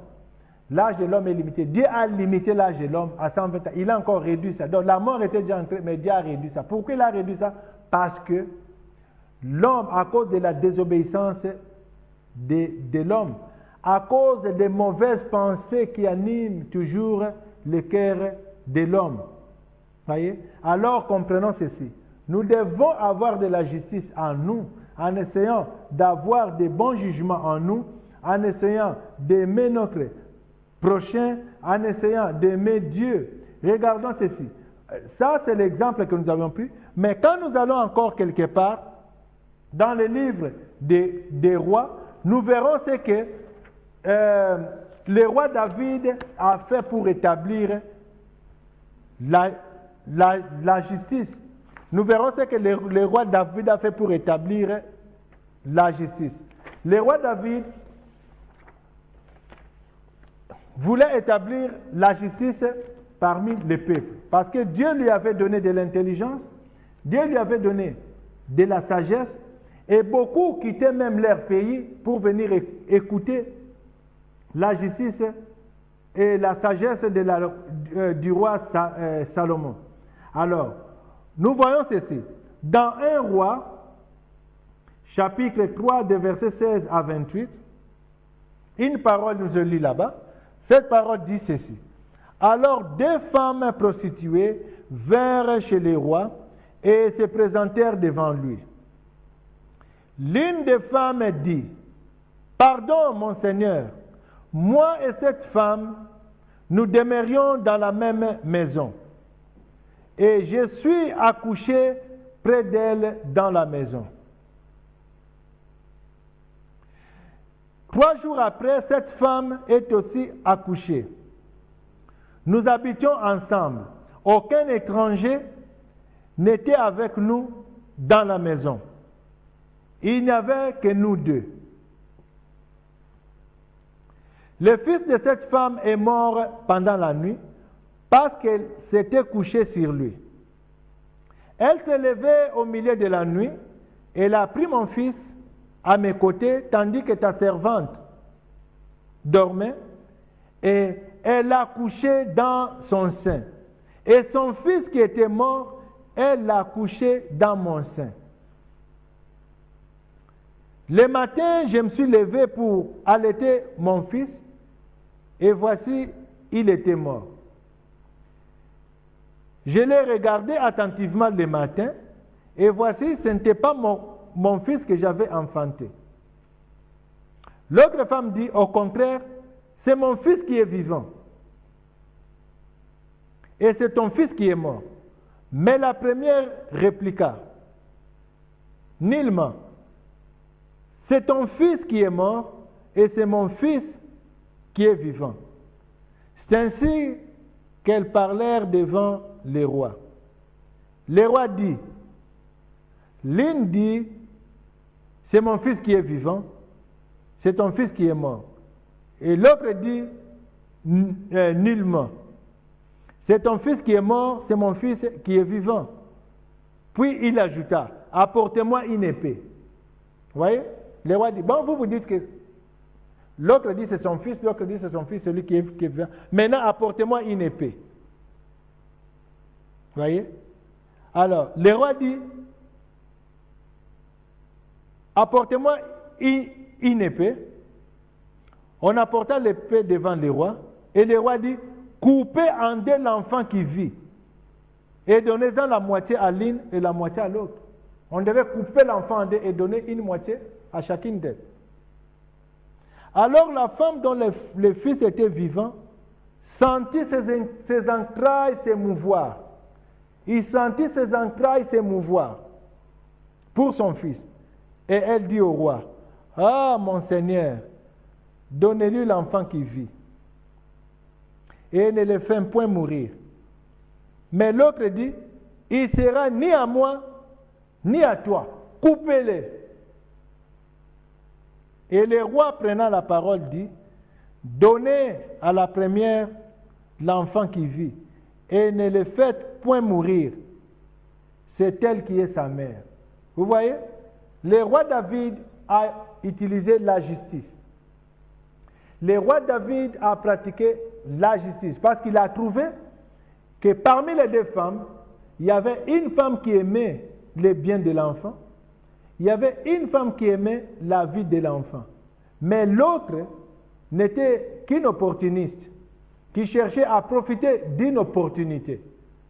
Speaker 1: L'âge de l'homme est limité. Dieu a limité l'âge de l'homme à 120 ans. Il a encore réduit ça. Donc la mort était déjà entrée, mais Dieu a réduit ça. Pourquoi il a réduit ça? Parce que l'homme, à cause de la désobéissance de l'homme, à cause des mauvaises pensées qui animent toujours le cœur de l'homme. Voyez? Alors comprenons ceci. Nous devons avoir de la justice en nous, en essayant d'avoir des bons jugements en nous, en essayant d'aimer notre prochain, en essayant d'aimer Dieu. Regardons ceci. Ça, c'est l'exemple que nous avons pris. Mais quand nous allons encore quelque part, dans le livre des rois, nous verrons ce que le roi David a fait pour établir la justice. Nous verrons ce que le roi David a fait pour établir la justice. Le roi David voulait établir la justice parmi les peuples. Parce que Dieu lui avait donné de l'intelligence, Dieu lui avait donné de la sagesse, et beaucoup quittaient même leur pays pour venir écouter la justice et la sagesse du roi Salomon. Alors, nous voyons ceci. Dans 1 Roi, chapitre 3, de versets 16 à 28, une parole nous lit là-bas. Cette parole dit ceci. Alors, 2 femmes prostituées vinrent chez le roi et se présentèrent devant lui. L'une des femmes dit, « Pardon, mon Seigneur, moi et cette femme, nous demeurions dans la même maison. Et je suis accouché près d'elle dans la maison. » 3 jours après, cette femme est aussi accouchée. Nous habitions ensemble. Aucun étranger n'était avec nous dans la maison. Il n'y avait que nous deux. Le fils de cette femme est mort pendant la nuit parce qu'elle s'était couchée sur lui. Elle s'est levée au milieu de la nuit, elle a pris mon fils à mes côtés tandis que ta servante dormait et elle l'a couché dans son sein. Et son fils qui était mort, elle l'a couché dans mon sein. Le matin, je me suis levé pour allaiter mon fils et voici, il était mort. Je l'ai regardé attentivement le matin et voici, ce n'était pas mon fils que j'avais enfanté. L'autre femme dit, au contraire, c'est mon fils qui est vivant. Et c'est ton fils qui est mort. Mais la première répliqua, nullement. C'est ton fils qui est mort et c'est mon fils qui est vivant. C'est ainsi qu'elles parlèrent devant les rois. Le roi dit, l'une dit, c'est mon fils qui est vivant, c'est ton fils qui est mort. Et l'autre dit, nullement. C'est ton fils qui est mort, c'est mon fils qui est vivant. Puis il ajouta, apportez-moi une épée. Vous voyez? Le roi dit, bon, vous dites que l'autre dit c'est son fils, l'autre dit c'est son fils, celui qui est vivant. Maintenant, apportez-moi une épée. Vous voyez? Alors, le roi dit, apportez-moi une épée. On apporta l'épée devant le roi, et le roi dit, coupez en deux l'enfant qui vit, et donnez-en la moitié à l'une et la moitié à l'autre. On devait couper l'enfant en deux et donner une moitié à chacune d'elles. Alors la femme dont le fils était vivant sentit ses entrailles s'émouvoir. Il sentit ses entrailles s'émouvoir pour son fils. Et elle dit au roi, « Ah, mon Seigneur, donnez-lui l'enfant qui vit. » et ne le fais point mourir. Mais l'autre dit, il sera ni à moi, ni à toi. Coupez-les. Et le roi prenant la parole dit, donnez à la première l'enfant qui vit, et ne le faites point mourir. C'est elle qui est sa mère. Vous voyez? Le roi David a utilisé la justice. Le roi David a pratiqué la justice parce qu'il a trouvé que parmi les deux femmes, il y avait une femme qui aimait les biens de l'enfant, il y avait une femme qui aimait la vie de l'enfant. Mais l'autre n'était qu'une opportuniste, qui cherchait à profiter d'une opportunité.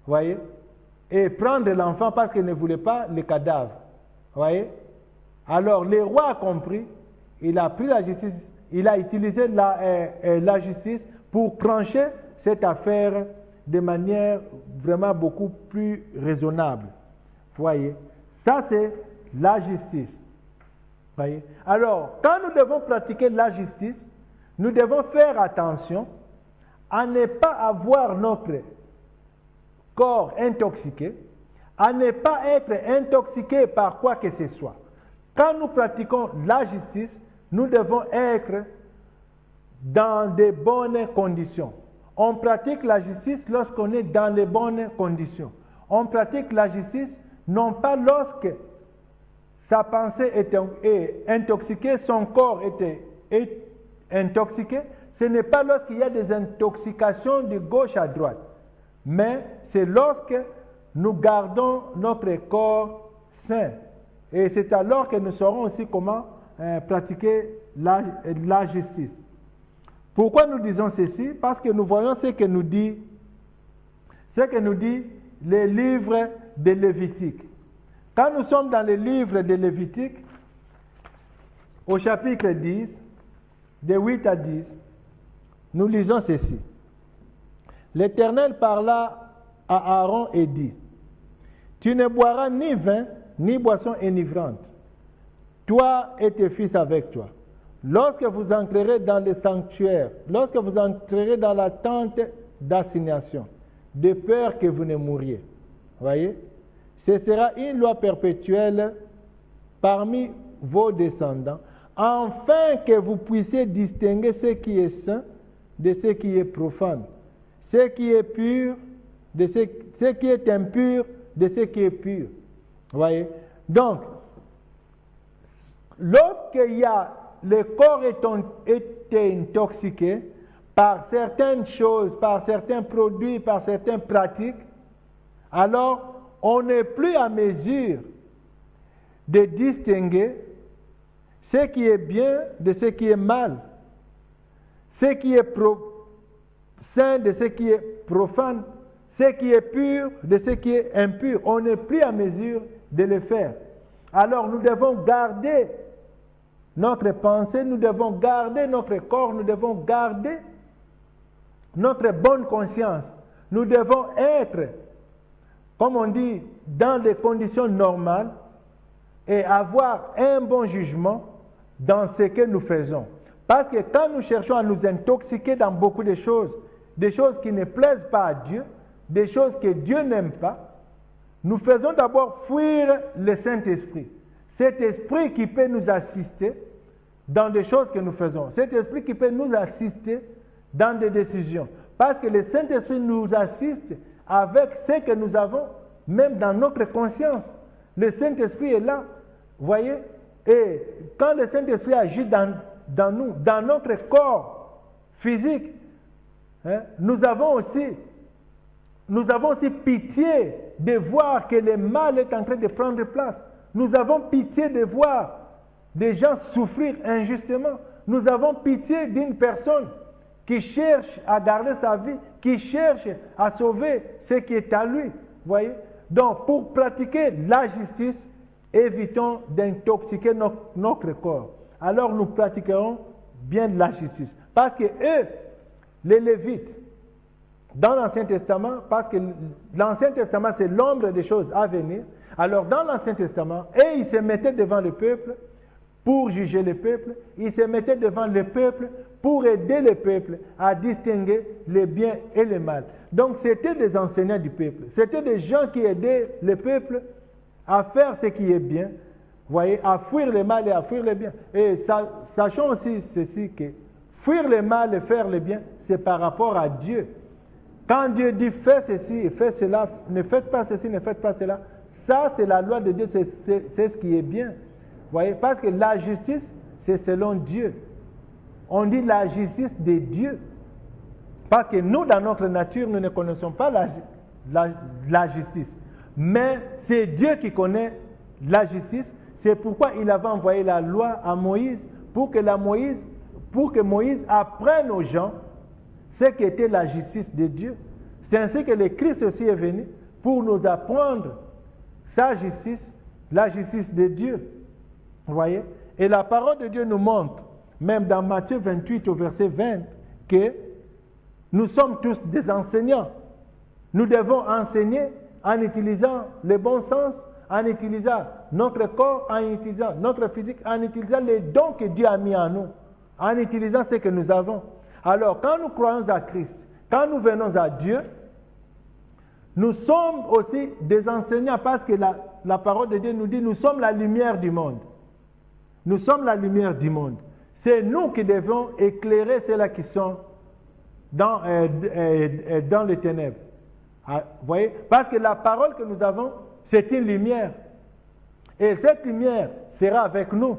Speaker 1: Vous voyez? Et prendre l'enfant parce qu'elle ne voulait pas le cadavre. Vous voyez? Alors le roi a compris, il a pris la justice, il a utilisé la justice pour trancher cette affaire de manière vraiment beaucoup plus raisonnable. Vous voyez? Ça, c'est la justice. Vous voyez? Alors, quand nous devons pratiquer la justice, nous devons faire attention à ne pas avoir notre corps intoxiqué, à ne pas être intoxiqué par quoi que ce soit. Quand nous pratiquons la justice, nous devons être dans de bonnes conditions. On pratique la justice lorsqu'on est dans les bonnes conditions. On pratique la justice non pas lorsque sa pensée est intoxiquée, son corps est intoxiqué. Ce n'est pas lorsqu'il y a des intoxications de gauche à droite, mais c'est lorsque nous gardons notre corps sain. Et c'est alors que nous saurons aussi comment pratiquer la justice. Pourquoi nous disons ceci? Parce que nous voyons ce que nous dit les livres de Lévitique. Quand nous sommes dans les livres de Lévitique, au chapitre 10, de 8 à 10, nous lisons ceci. L'Éternel parla à Aaron et dit, « Tu ne boiras ni vin, ni boisson enivrante, toi et tes fils avec toi. Lorsque vous entrerez dans le sanctuaire, lorsque vous entrerez dans la tente d'assignation, de peur que vous ne mouriez. » Voyez? Ce sera une loi perpétuelle parmi vos descendants, afin que vous puissiez distinguer ce qui est saint de ce qui est profane, ce qui est pur de ce qui est impur de ce qui est pur. Voyez? Donc, lorsqu'il y a le corps est intoxiqué par certaines choses, par certains produits, par certaines pratiques, alors on n'est plus à mesure de distinguer ce qui est bien de ce qui est mal, ce qui est saint de ce qui est profane, ce qui est pur de ce qui est impur. On n'est plus à mesure de le faire. Alors nous devons garder notre pensée, nous devons garder notre corps, nous devons garder notre bonne conscience. Nous devons être, comme on dit, dans des conditions normales et avoir un bon jugement dans ce que nous faisons. Parce que quand nous cherchons à nous intoxiquer dans beaucoup de choses, des choses qui ne plaisent pas à Dieu, des choses que Dieu n'aime pas, nous faisons d'abord fuir le Saint-Esprit. Cet esprit qui peut nous assister dans des choses que nous faisons. Cet esprit qui peut nous assister dans des décisions. Parce que le Saint-Esprit nous assiste avec ce que nous avons, même dans notre conscience. Le Saint-Esprit est là, vous voyez. Et quand le Saint-Esprit agit dans nous, dans notre corps physique, hein, nous avons aussi pitié de voir que le mal est en train de prendre place. Nous avons pitié de voir des gens souffrir injustement. Nous avons pitié d'une personne qui cherche à garder sa vie, qui cherche à sauver ce qui est à lui. Voyez? Donc, pour pratiquer la justice, évitons d'intoxiquer notre corps. Alors, nous pratiquerons bien la justice. Parce que eux, les Lévites, dans l'Ancien Testament, parce que l'Ancien Testament, c'est l'ombre des choses à venir. Alors, dans l'Ancien Testament, ils se mettaient devant le peuple pour juger le peuple, il se mettait devant le peuple pour aider le peuple à distinguer le bien et le mal. Donc c'était des enseignants du peuple, c'était des gens qui aidaient le peuple à faire ce qui est bien, voyez, à fuir le mal et à fuir le bien. Et sachons aussi ceci, que fuir le mal et faire le bien, c'est par rapport à Dieu. Quand Dieu dit fais ceci et fais cela, ne faites pas ceci, ne faites pas cela, ça c'est la loi de Dieu, c'est ce qui est bien. Voyez, parce que la justice, c'est selon Dieu. On dit la justice de Dieu. Parce que nous, dans notre nature, nous ne connaissons pas la justice. Mais c'est Dieu qui connaît la justice. C'est pourquoi il avait envoyé la loi à Moïse pour que Moïse apprenne aux gens ce qu'était la justice de Dieu. C'est ainsi que le Christ aussi est venu pour nous apprendre sa justice, la justice de Dieu. Vous voyez? Et la parole de Dieu nous montre, même dans Matthieu 28 au verset 20, que nous sommes tous des enseignants. Nous devons enseigner en utilisant le bon sens, en utilisant notre corps, en utilisant notre physique, en utilisant les dons que Dieu a mis en nous, en utilisant ce que nous avons. Alors, quand nous croyons à Christ, quand nous venons à Dieu, nous sommes aussi des enseignants parce que la parole de Dieu nous dit, nous sommes la lumière du monde. Nous sommes la lumière du monde. C'est nous qui devons éclairer ceux-là qui sont dans les ténèbres. Vous voyez? Parce que la parole que nous avons, c'est une lumière. Et cette lumière sera avec nous.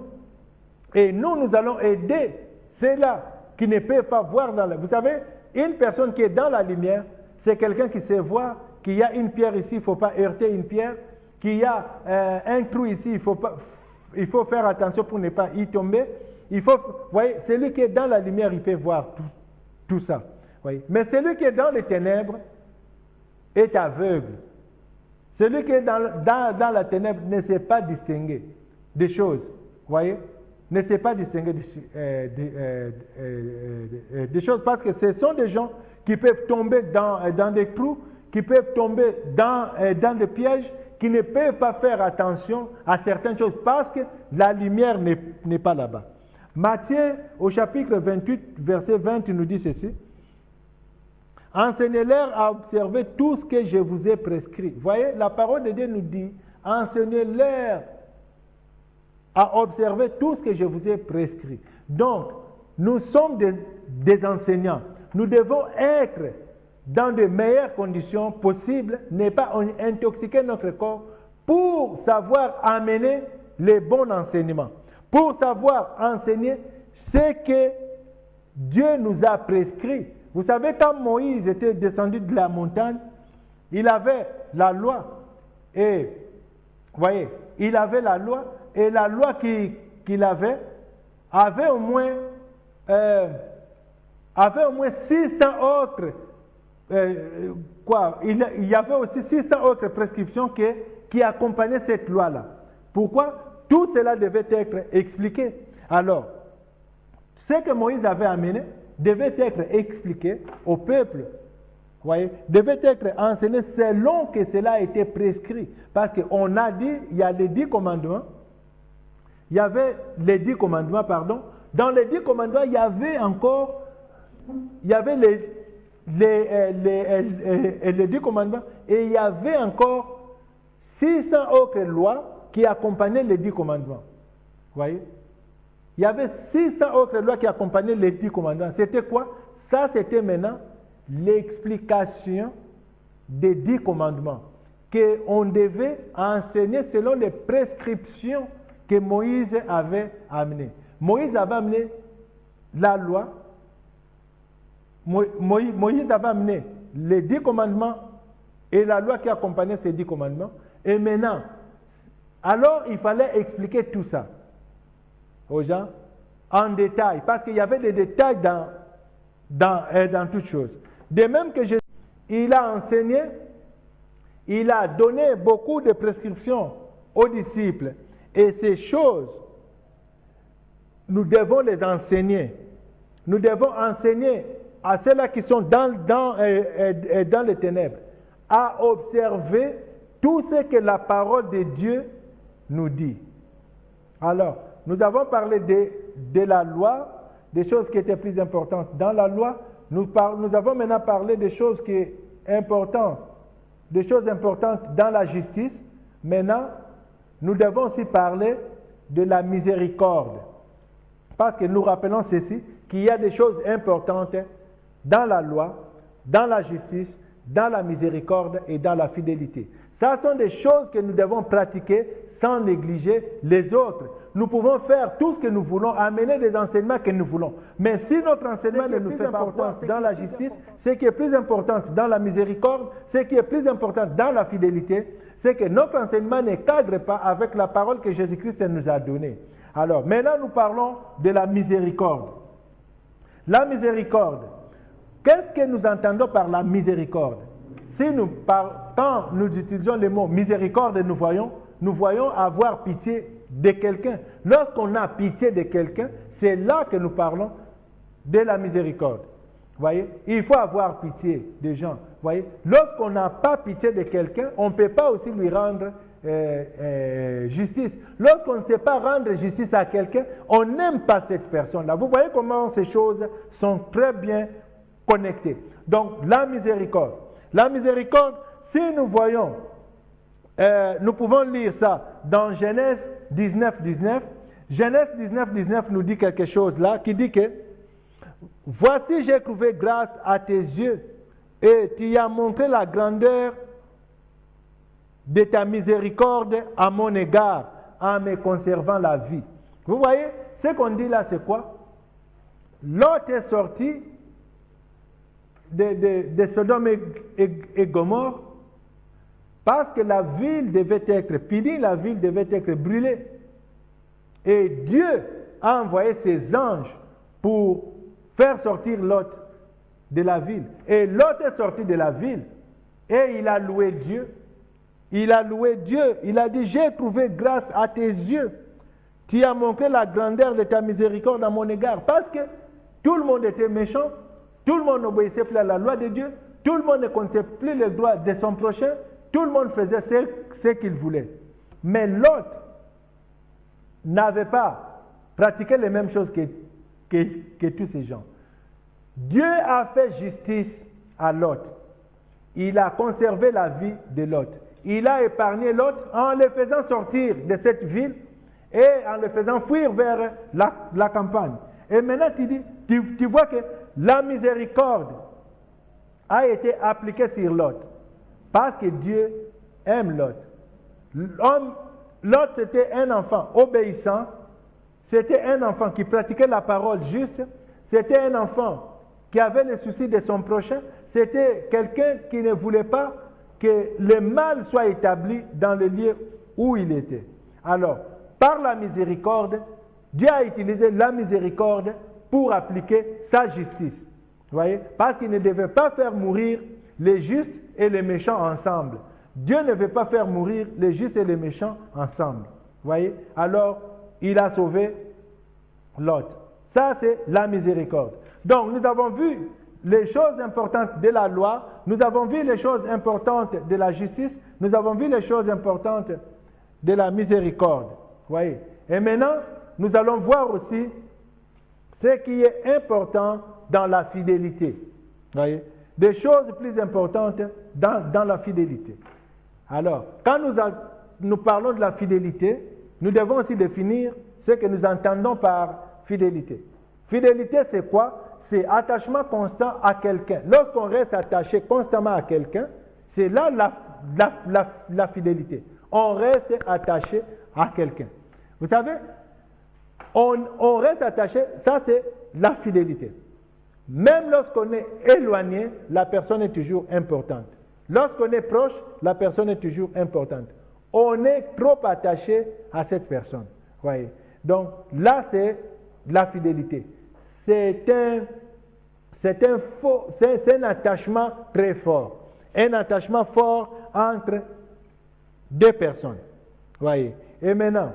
Speaker 1: Et nous allons aider ceux-là qui ne peuvent pas voir dans la... Vous savez, une personne qui est dans la lumière, c'est quelqu'un qui sait voir qu'il y a une pierre ici, il ne faut pas heurter une pierre, qu'il y a un trou ici, il faut faire attention pour ne pas y tomber. Vous voyez, celui qui est dans la lumière, il peut voir tout ça. Voyez. Mais celui qui est dans les ténèbres est aveugle. Celui qui est dans la ténèbre ne sait pas distinguer des choses. Voyez, ne sait pas distinguer des choses parce que ce sont des gens qui peuvent tomber dans des trous, qui peuvent tomber dans des pièges, qui ne peuvent pas faire attention à certaines choses parce que la lumière n'est pas là-bas. Matthieu, au chapitre 28, verset 20, nous dit ceci. Enseignez-leur à observer tout ce que je vous ai prescrit. Vous voyez, la parole de Dieu nous dit, enseignez-leur à observer tout ce que je vous ai prescrit. Donc, nous sommes des enseignants. Nous devons être dans de meilleures conditions possibles, ne pas intoxiquer notre corps pour savoir amener les bons enseignements, pour savoir enseigner ce que Dieu nous a prescrit. Vous savez, quand Moïse était descendu de la montagne, il avait la loi. Et, vous voyez, il avait la loi, et la loi qu'il avait au moins 600 autres. Il y avait aussi 600 autres prescriptions qui accompagnaient cette loi-là. Pourquoi? Tout cela devait être expliqué. Alors, ce que Moïse avait amené devait être expliqué au peuple, voyez, devait être enseigné selon que cela a été prescrit. Parce qu'on a dit, il y a les 10 commandements, il y avait les 10 commandements, pardon. Dans les 10 commandements, il y avait les 10 commandements et il y avait encore 600 autres lois qui accompagnaient les 10 commandements. Voyez? Il y avait 600 autres lois qui accompagnaient les 10 commandements. C'était quoi? Ça, c'était maintenant l'explication des 10 commandements qu'on devait enseigner selon les prescriptions que Moïse avait amenées. Moïse avait amené la loi. Moïse avait amené les 10 commandements et la loi qui accompagnait ces 10 commandements. Et maintenant, alors il fallait expliquer tout ça aux gens en détail, parce qu'il y avait des détails dans toutes choses. De même que Jésus, il a enseigné, il a donné beaucoup de prescriptions aux disciples. Et ces choses, nous devons les enseigner. Nous devons enseigner à ceux-là qui sont dans les ténèbres à observer tout ce que la parole de Dieu nous dit. Alors, nous avons parlé de la loi, des choses qui étaient plus importantes dans la loi. Nous avons maintenant parlé des choses qui sont importantes, des choses importantes dans la justice. Maintenant, nous devons aussi parler de la miséricorde. Parce que nous rappelons ceci, qu'il y a des choses importantes dans la loi, dans la justice, dans la miséricorde et dans la fidélité. Ça sont des choses que nous devons pratiquer sans négliger les autres. Nous pouvons faire tout ce que nous voulons, amener des enseignements que nous voulons. Mais si notre enseignement ne nous fait pas confiance dans la justice, ce qui est plus important dans la miséricorde, ce qui est plus important dans la fidélité, c'est que notre enseignement ne cadre pas avec la parole que Jésus-Christ nous a donnée. Alors, maintenant nous parlons de la miséricorde. La miséricorde. Qu'est-ce que nous entendons par la miséricorde? Quand nous utilisons le mot miséricorde, nous voyons avoir pitié de quelqu'un. Lorsqu'on a pitié de quelqu'un, c'est là que nous parlons de la miséricorde. Voyez, il faut avoir pitié des gens. Voyez, lorsqu'on n'a pas pitié de quelqu'un, on ne peut pas aussi lui rendre justice. Lorsqu'on ne sait pas rendre justice à quelqu'un, on n'aime pas cette personne-là. Vous voyez comment ces choses sont très bien connectées. Donc, la miséricorde. La miséricorde, si nous voyons, nous pouvons lire ça dans Genèse 19, 19. Genèse 19, 19 nous dit quelque chose là, qui dit que « Voici, j'ai trouvé grâce à tes yeux, et tu as montré la grandeur de ta miséricorde à mon égard, en me conservant la vie. » Vous voyez, ce qu'on dit là, c'est quoi? Lot est sorti de Sodome et Gomorrhe parce que la ville devait être punie, la ville devait être brûlée. Et Dieu a envoyé ses anges pour faire sortir Lot de la ville. Et Lot est sorti de la ville et il a loué Dieu. Il a loué Dieu. Il a dit, j'ai trouvé grâce à tes yeux. Tu as montré la grandeur de ta miséricorde à mon égard. Parce que tout le monde était méchant. Tout le monde n'obéissait plus à la loi de Dieu. Tout le monde ne connaissait plus les droits de son prochain. Tout le monde faisait ce qu'il voulait. Mais Lot n'avait pas pratiqué les mêmes choses que tous ces gens. Dieu a fait justice à Lot. Il a conservé la vie de Lot. Il a épargné Lot en le faisant sortir de cette ville et en le faisant fuir vers la campagne. Et maintenant, tu vois que la miséricorde a été appliquée sur Lot. Parce que Dieu aime Lot. Lot, c'était un enfant obéissant. C'était un enfant qui pratiquait la parole juste. C'était un enfant qui avait le souci de son prochain. C'était quelqu'un qui ne voulait pas que le mal soit établi dans le lieu où il était. Alors, par la miséricorde, Dieu a utilisé la miséricorde pour appliquer sa justice. Vous voyez? Parce qu'il ne devait pas faire mourir les justes et les méchants ensemble. Dieu ne veut pas faire mourir les justes et les méchants ensemble. Vous voyez? Alors, il a sauvé Lot. Ça, c'est la miséricorde. Donc, nous avons vu les choses importantes de la loi, nous avons vu les choses importantes de la justice, nous avons vu les choses importantes de la miséricorde. Vous voyez? Et maintenant, nous allons voir aussi ce qui est important dans la fidélité. Vous voyez? Des choses plus importantes dans la fidélité. Alors, quand nous parlons de la fidélité, nous devons aussi définir ce que nous entendons par fidélité. Fidélité, c'est quoi? C'est attachement constant à quelqu'un. Lorsqu'on reste attaché constamment à quelqu'un, c'est là la fidélité. On reste attaché à quelqu'un. Vous savez, on reste attaché, ça c'est la fidélité. Même lorsqu'on est éloigné, la personne est toujours importante. Lorsqu'on est proche, la personne est toujours importante. On est trop attaché à cette personne. Voyez. Donc là, c'est la fidélité. C'est un attachement très fort. Un attachement fort entre deux personnes. Voyez. Et maintenant,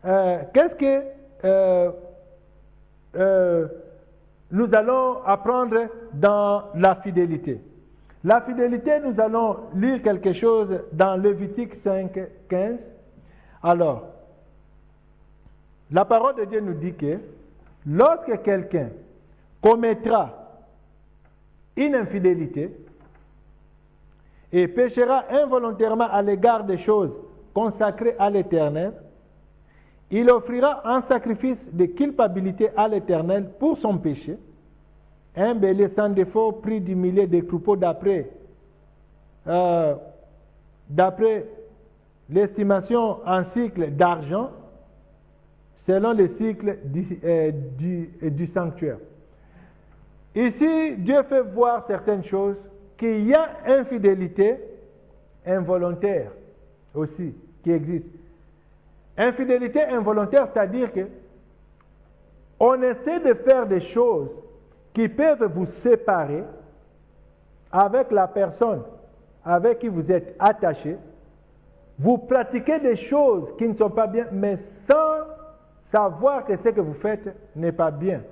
Speaker 1: qu'est-ce que nous allons apprendre dans la fidélité? La fidélité, nous allons lire quelque chose dans Lévitique 5, 15. Alors, la parole de Dieu nous dit que lorsque quelqu'un commettra une infidélité et péchera involontairement à l'égard des choses consacrées à l'Éternel, il offrira un sacrifice de culpabilité à l'Éternel pour son péché, un bélier sans défaut pris du milieu des troupeaux d'après l'estimation en cycle d'argent, selon les cycles du sanctuaire. Ici, Dieu fait voir certaines choses, qu'il y a infidélité involontaire aussi qui existe. Infidélité involontaire, c'est-à-dire que on essaie de faire des choses qui peuvent vous séparer avec la personne avec qui vous êtes attaché. Vous pratiquez des choses qui ne sont pas bien, mais sans savoir que ce que vous faites n'est pas bien.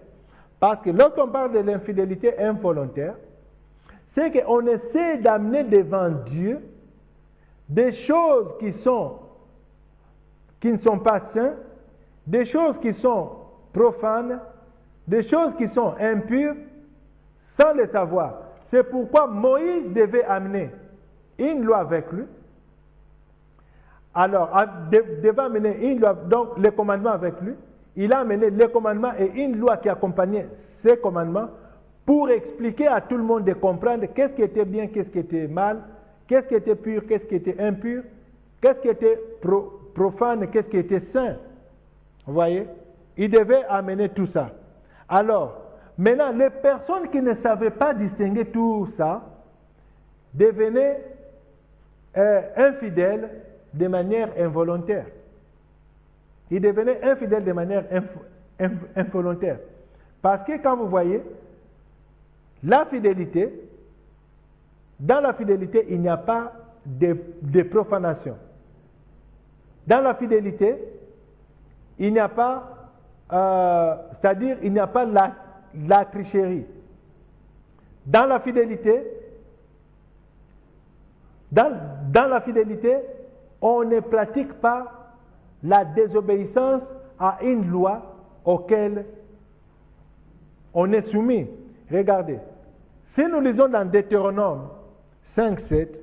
Speaker 1: Parce que lorsqu'on parle de l'infidélité involontaire, c'est qu'on essaie d'amener devant Dieu des choses qui ne sont pas saintes, des choses qui sont profanes, des choses qui sont impures, sans le savoir. C'est pourquoi Moïse devait amener une loi avec lui. Alors, devait amener une loi, donc les commandements avec lui. Il a amené les commandements et une loi qui accompagnait ces commandements pour expliquer à tout le monde de comprendre qu'est-ce qui était bien, qu'est-ce qui était mal, qu'est-ce qui était pur, qu'est-ce qui était impur, qu'est-ce qui était profane, qu'est-ce qui était saint. Vous voyez? Il devait amener tout ça. Alors, maintenant, les personnes qui ne savaient pas distinguer tout ça devenaient infidèles de manière involontaire. Ils devenaient infidèles de manière involontaire. Parce que quand vous voyez, la fidélité, dans la fidélité, il n'y a pas de profanation. Dans la fidélité, il n'y a pas, c'est-à-dire, il n'y a pas la tricherie. Dans la fidélité, dans la fidélité, on ne pratique pas la désobéissance à une loi auquel on est soumis. Regardez, si nous lisons dans Deutéronome 5:7,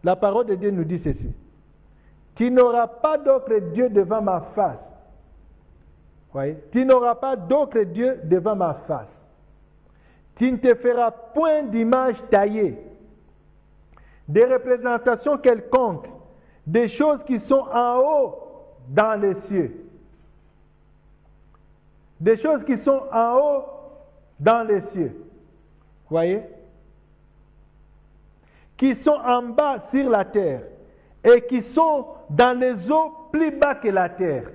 Speaker 1: la parole de Dieu nous dit ceci. Tu n'auras pas d'autre Dieu devant ma face. Voyez? Tu n'auras pas d'autre Dieu devant ma face. Tu ne te feras point d'image taillée, des représentations quelconques, des choses qui sont en haut dans les cieux. Des choses qui sont en haut dans les cieux. Voyez? Qui sont en bas sur la terre et qui sont dans les eaux plus bas que la terre.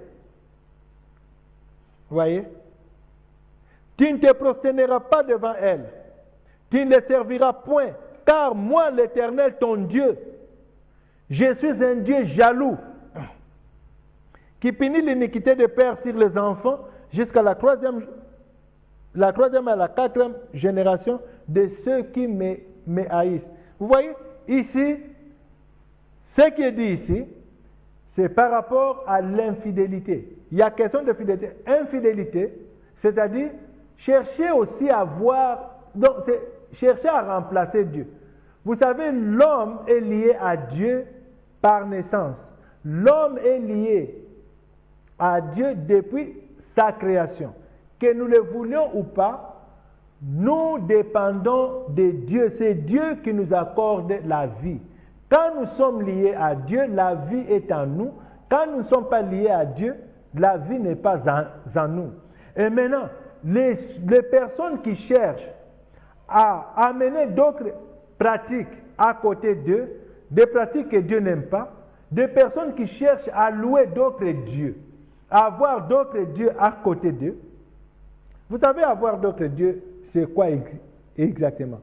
Speaker 1: Voyez? Tu ne te prosterneras pas devant elles. Tu ne les serviras point, car moi, l'Éternel, ton Dieu, je suis un Dieu jaloux, qui punit l'iniquité des pères sur les enfants jusqu'à la troisième et la quatrième génération de ceux qui me haïssent. Vous voyez, ici, ce qui est dit ici, c'est par rapport à l'infidélité. Il y a question de fidélité. Infidélité, c'est-à-dire chercher aussi à voir, donc c'est chercher à remplacer Dieu. Vous savez, l'homme est lié à Dieu par naissance. L'homme est lié à Dieu depuis sa création. Que nous le voulions ou pas, nous dépendons de Dieu. C'est Dieu qui nous accorde la vie. Quand nous sommes liés à Dieu, la vie est en nous. Quand nous ne sommes pas liés à Dieu, la vie n'est pas en nous. Et maintenant, les personnes qui cherchent à amener d'autres pratiques à côté d'eux, des pratiques que Dieu n'aime pas, des personnes qui cherchent à louer d'autres dieux, à avoir d'autres dieux à côté d'eux. Vous savez, avoir d'autres dieux, c'est quoi exactement?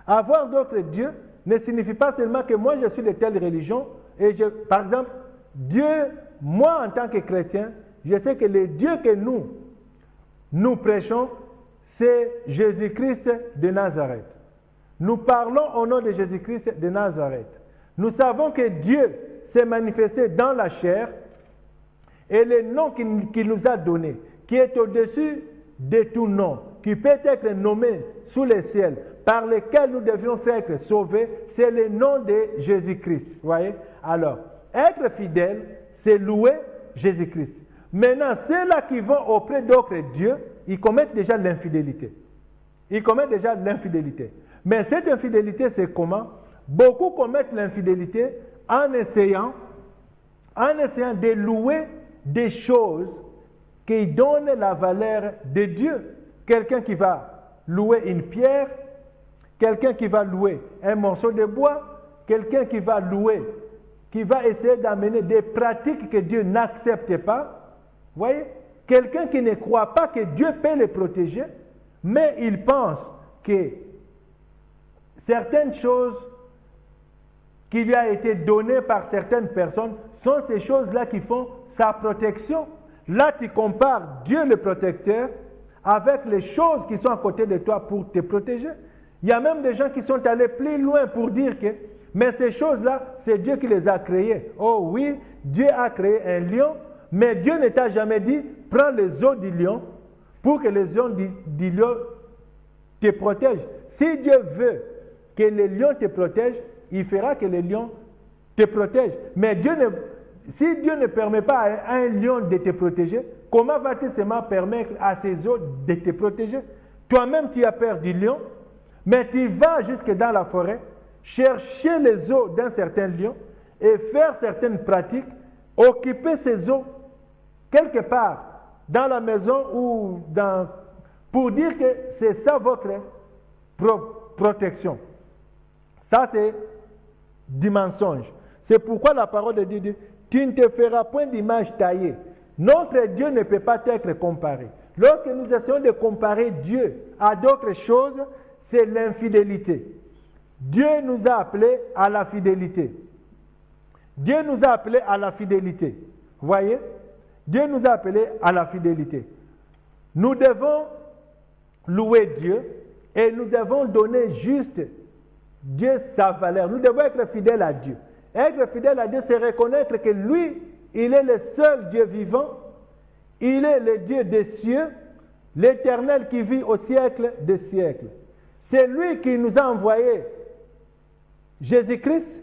Speaker 1: Avoir d'autres dieux ne signifie pas seulement que moi je suis de telle religion et par exemple, Dieu, moi en tant que chrétien, je sais que le Dieu que nous prêchons, c'est Jésus-Christ de Nazareth. Nous parlons au nom de Jésus-Christ de Nazareth. Nous savons que Dieu s'est manifesté dans la chair et le nom qu'il nous a donné, qui est au-dessus de tout nom, qui peut être nommé sous les ciels, par lequel nous devions être sauvés, c'est le nom de Jésus-Christ. Voyez? Alors, être fidèle, c'est louer Jésus-Christ. Maintenant, ceux-là qui vont auprès d'autres dieux, ils commettent déjà l'infidélité. Ils commettent déjà l'infidélité. Mais cette infidélité, c'est comment? Beaucoup commettent l'infidélité en essayant de louer des choses qui donnent la valeur de Dieu. Quelqu'un qui va louer une pierre, quelqu'un qui va louer un morceau de bois, quelqu'un qui va louer, qui va essayer d'amener des pratiques que Dieu n'accepte pas. Voyez? Quelqu'un qui ne croit pas que Dieu peut les protéger, mais il pense que certaines choses qui lui a été données par certaines personnes sont ces choses-là qui font sa protection. Là, tu compares Dieu le protecteur avec les choses qui sont à côté de toi pour te protéger. Il y a même des gens qui sont allés plus loin pour dire que, mais ces choses-là, c'est Dieu qui les a créées. Oh oui, Dieu a créé un lion, mais Dieu ne t'a jamais dit, prends les os du lion pour que les os du lion te protègent. Si Dieu veut que les lions te protègent, il fera que les lions te protègent. Mais si Dieu ne permet pas à un lion de te protéger, comment va-t-il seulement permettre à ces os de te protéger? Toi-même, tu as peur du lion, mais tu vas jusque dans la forêt, chercher les os d'un certain lion et faire certaines pratiques, occuper ces os quelque part dans la maison ou pour dire que c'est ça votre protection. Ça, c'est du mensonge. C'est pourquoi la parole de Dieu dit, tu ne te feras point d'image taillée. Notre Dieu ne peut pas être comparé. Lorsque nous essayons de comparer Dieu à d'autres choses, c'est l'infidélité. Dieu nous a appelés à la fidélité. Dieu nous a appelés à la fidélité. Vous voyez? Dieu nous a appelés à la fidélité. Nous devons louer Dieu et nous devons donner juste Dieu sa valeur. Nous devons être fidèles à Dieu. Être fidèle à Dieu, c'est reconnaître que lui, il est le seul Dieu vivant. Il est le Dieu des cieux, l'Éternel qui vit au siècle des siècles. C'est lui qui nous a envoyé Jésus-Christ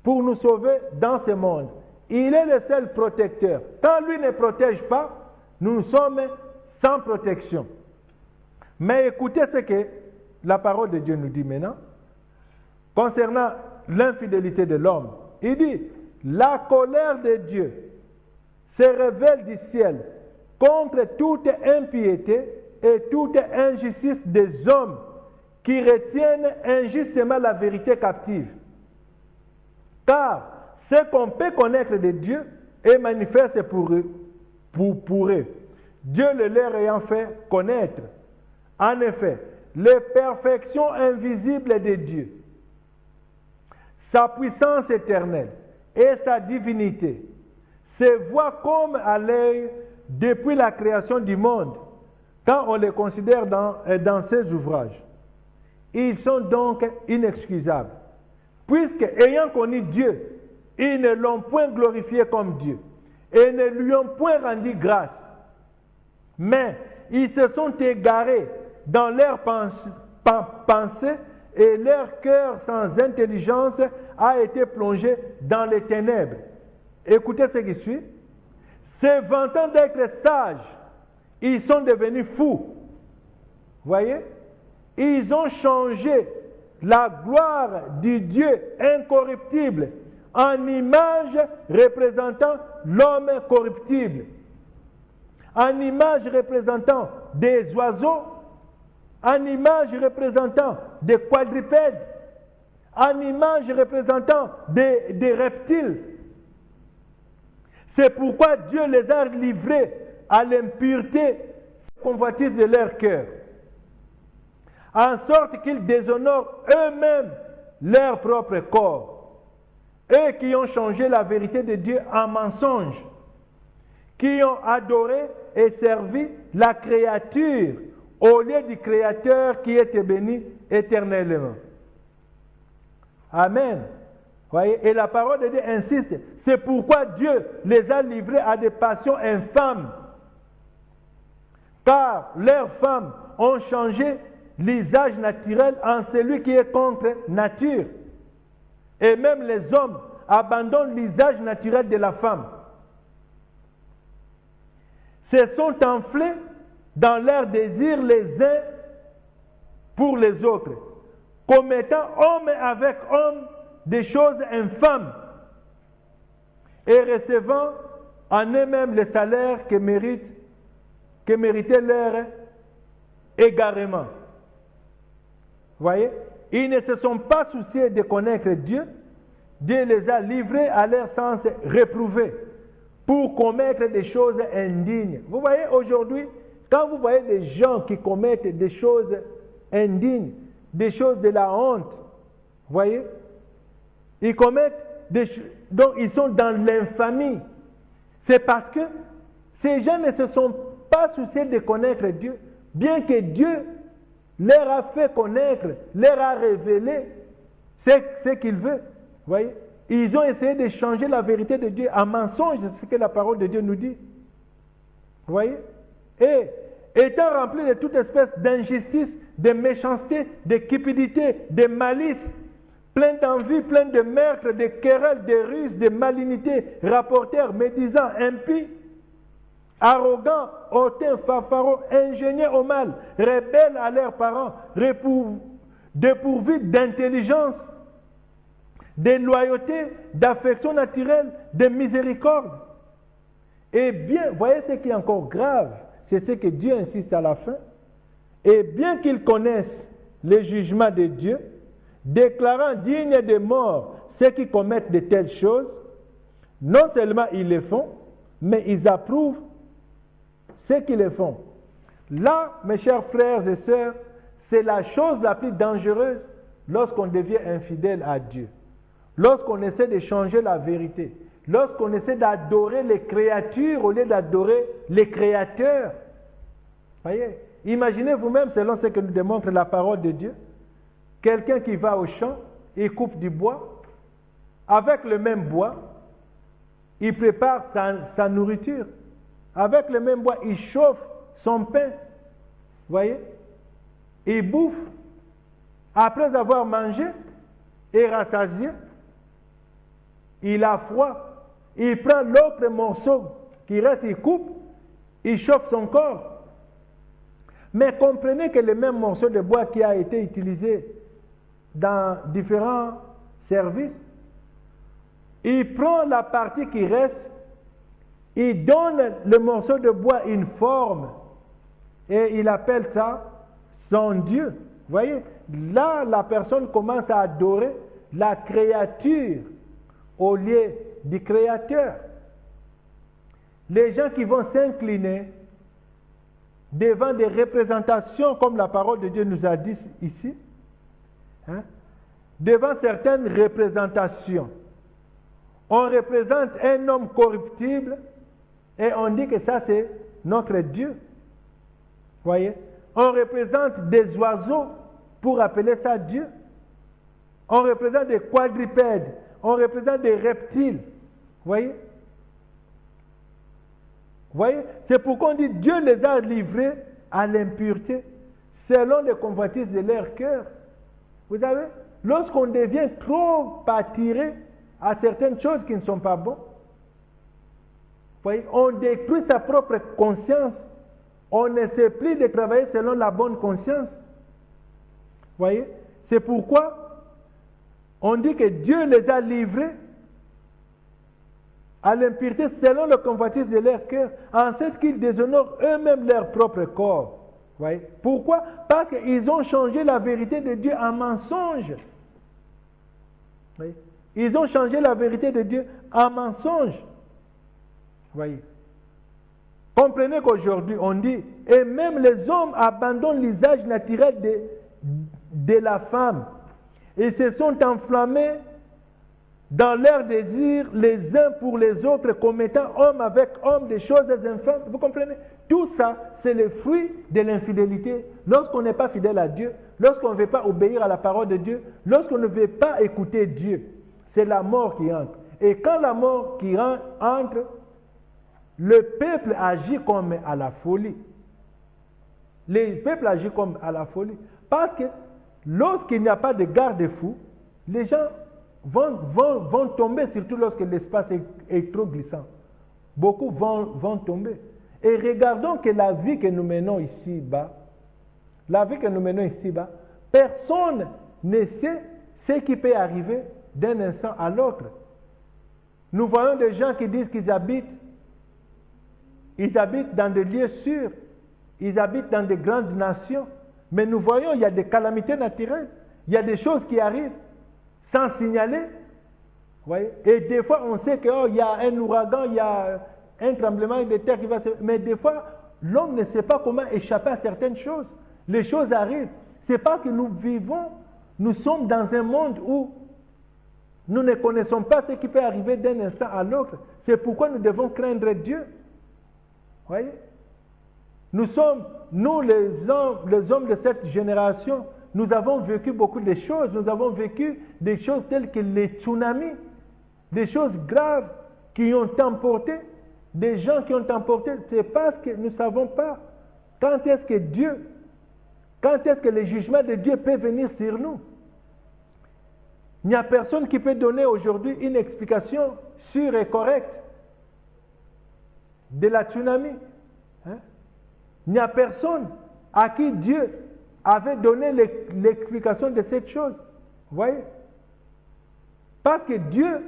Speaker 1: pour nous sauver dans ce monde. Il est le seul protecteur. Quand lui ne protège pas, nous sommes sans protection. Mais écoutez ce que la parole de Dieu nous dit maintenant. Concernant l'infidélité de l'homme, il dit, la colère de Dieu se révèle du ciel contre toute impiété et toute injustice des hommes qui retiennent injustement la vérité captive. Car ce qu'on peut connaître de Dieu est manifeste pour eux. Dieu le leur ayant fait connaître. En effet, les perfections invisibles de Dieu, sa puissance éternelle et sa divinité se voient comme à l'œil depuis la création du monde, quand on les considère dans ses ouvrages. Ils sont donc inexcusables, puisque, ayant connu Dieu, ils ne l'ont point glorifié comme Dieu et ne lui ont point rendu grâce. Mais ils se sont égarés dans leurs pensées et leur cœur sans intelligence a été plongé dans les ténèbres. Écoutez ce qui suit. Se vantant d'être sages, ils sont devenus fous. Voyez? Ils ont changé la gloire du Dieu incorruptible en image représentant l'homme corruptible, en image représentant des oiseaux, en image représentant des quadrupèdes, en image représentant des reptiles. C'est pourquoi Dieu les a livrés à l'impureté convoitise de leur cœur, en sorte qu'ils déshonorent eux-mêmes leur propre corps, eux qui ont changé la vérité de Dieu en mensonge, qui ont adoré et servi la créature au lieu du Créateur qui était béni éternellement. Amen. Voyez? Et la parole de Dieu insiste. C'est pourquoi Dieu les a livrés à des passions infâmes. Car leurs femmes ont changé l'usage naturel en celui qui est contre nature. Et même les hommes abandonnent l'usage naturel de la femme. Se sont enflés dans leurs désirs les uns pour les autres, commettant homme avec homme des choses infâmes et recevant en eux-mêmes le salaire que méritait leur égarement. Voyez, ils ne se sont pas souciés de connaître Dieu. Dieu les a livrés à leur sens réprouvé pour commettre des choses indignes. Vous voyez, aujourd'hui, quand vous voyez des gens qui commettent des choses indignes, des choses de la honte, voyez, ils commettent des choses, donc ils sont dans l'infamie. C'est parce que ces gens ne se sont pas souciés de connaître Dieu, bien que Dieu leur a fait connaître, leur a révélé ce qu'il veut. Voyez, ils ont essayé de changer la vérité de Dieu en mensonge, c'est ce que la parole de Dieu nous dit. Voyez, et étant remplis de toute espèce d'injustice, de méchanceté, de cupidité, de malice, plein d'envie, plein de meurtre, de querelles, de ruses, de malignité, rapporteurs, médisants, impies, arrogants, hautains, fanfarons, ingénieux au mal, rebelles à leurs parents, dépourvus d'intelligence, de loyauté, d'affection naturelle, de miséricorde. Et bien, voyez ce qui est encore grave, c'est ce que Dieu insiste à la fin. Et bien qu'ils connaissent le jugement de Dieu, déclarant dignes de mort ceux qui commettent de telles choses, non seulement ils le font, mais ils approuvent ceux qui le font. Là, mes chers frères et sœurs, c'est la chose la plus dangereuse lorsqu'on devient infidèle à Dieu. Lorsqu'on essaie de changer la vérité, lorsqu'on essaie d'adorer les créatures au lieu d'adorer les créateurs. Voyez, imaginez vous-même, selon ce que nous démontre la parole de Dieu, quelqu'un qui va au champ, il coupe du bois, avec le même bois, il prépare sa nourriture, avec le même bois, il chauffe son pain. Voyez, il bouffe, après avoir mangé et rassasié, il a froid, il prend l'autre morceau qui reste, il coupe, il chauffe son corps. Mais comprenez que le même morceau de bois qui a été utilisé dans différents services, il prend la partie qui reste, il donne le morceau de bois une forme et il appelle ça son Dieu. Vous voyez, là la personne commence à adorer la créature au lieu du Créateur. Les gens qui vont s'incliner devant des représentations, comme la parole de Dieu nous a dit ici, devant certaines représentations. On représente un homme corruptible et on dit que ça c'est notre Dieu. Voyez, on représente des oiseaux pour appeler ça Dieu. On représente des quadrupèdes, on représente des reptiles. Voyez? Voyez? C'est pourquoi on dit Dieu les a livrés à l'impureté selon les convoitises de leur cœur. Vous savez, lorsqu'on devient trop attiré à certaines choses qui ne sont pas bonnes, voyez, on détruit sa propre conscience. On n'essaie plus de travailler selon la bonne conscience. Voyez, c'est pourquoi on dit que Dieu les a livrés à l'impureté selon le convoitise de leur cœur, en sorte qu'ils déshonorent eux-mêmes leur propre corps. Voyez? Pourquoi? Parce qu'ils ont changé la vérité de Dieu en mensonge. Voyez? Ils ont changé la vérité de Dieu en mensonge. Voyez? Comprenez qu'aujourd'hui, on dit, et même les hommes abandonnent l'usage naturel de la femme. Ils se sont enflammés dans leurs désirs les uns pour les autres, commettant homme avec homme des choses infâmes. Vous comprenez? Tout ça, c'est le fruit de l'infidélité. Lorsqu'on n'est pas fidèle à Dieu, lorsqu'on ne veut pas obéir à la parole de Dieu, lorsqu'on ne veut pas écouter Dieu. C'est la mort qui entre. Et quand la mort qui entre, le peuple agit comme à la folie. Le peuple agit comme à la folie. Parce que lorsqu'il n'y a pas de garde-fou, les gens vont tomber, surtout lorsque l'espace est trop glissant. Beaucoup vont tomber. Et regardons que la vie que nous menons ici-bas, personne ne sait ce qui peut arriver d'un instant à l'autre. Nous voyons des gens qui disent qu'ils habitent dans des lieux sûrs, ils habitent dans des grandes nations, mais nous voyons il y a des calamités naturelles, il y a des choses qui arrivent sans signaler. Voyez? Et des fois on sait qu'il y a un ouragan, il y a un tremblement de terre qui va se... Mais des fois, l'homme ne sait pas comment échapper à certaines choses. Les choses arrivent. C'est parce que nous sommes dans un monde où nous ne connaissons pas ce qui peut arriver d'un instant à l'autre. C'est pourquoi nous devons craindre Dieu. Voyez? Nous, les hommes de cette génération, nous avons vécu beaucoup de choses. Nous avons vécu des choses telles que les tsunamis, des choses graves qui ont emporté, des gens qui ont emporté. C'est parce que nous ne savons pas quand est-ce que le jugement de Dieu peut venir sur nous. Il n'y a personne qui peut donner aujourd'hui une explication sûre et correcte de la tsunami. Hein? Il n'y a personne à qui Dieu avait donné l'explication de cette chose. Vous voyez? Parce que Dieu,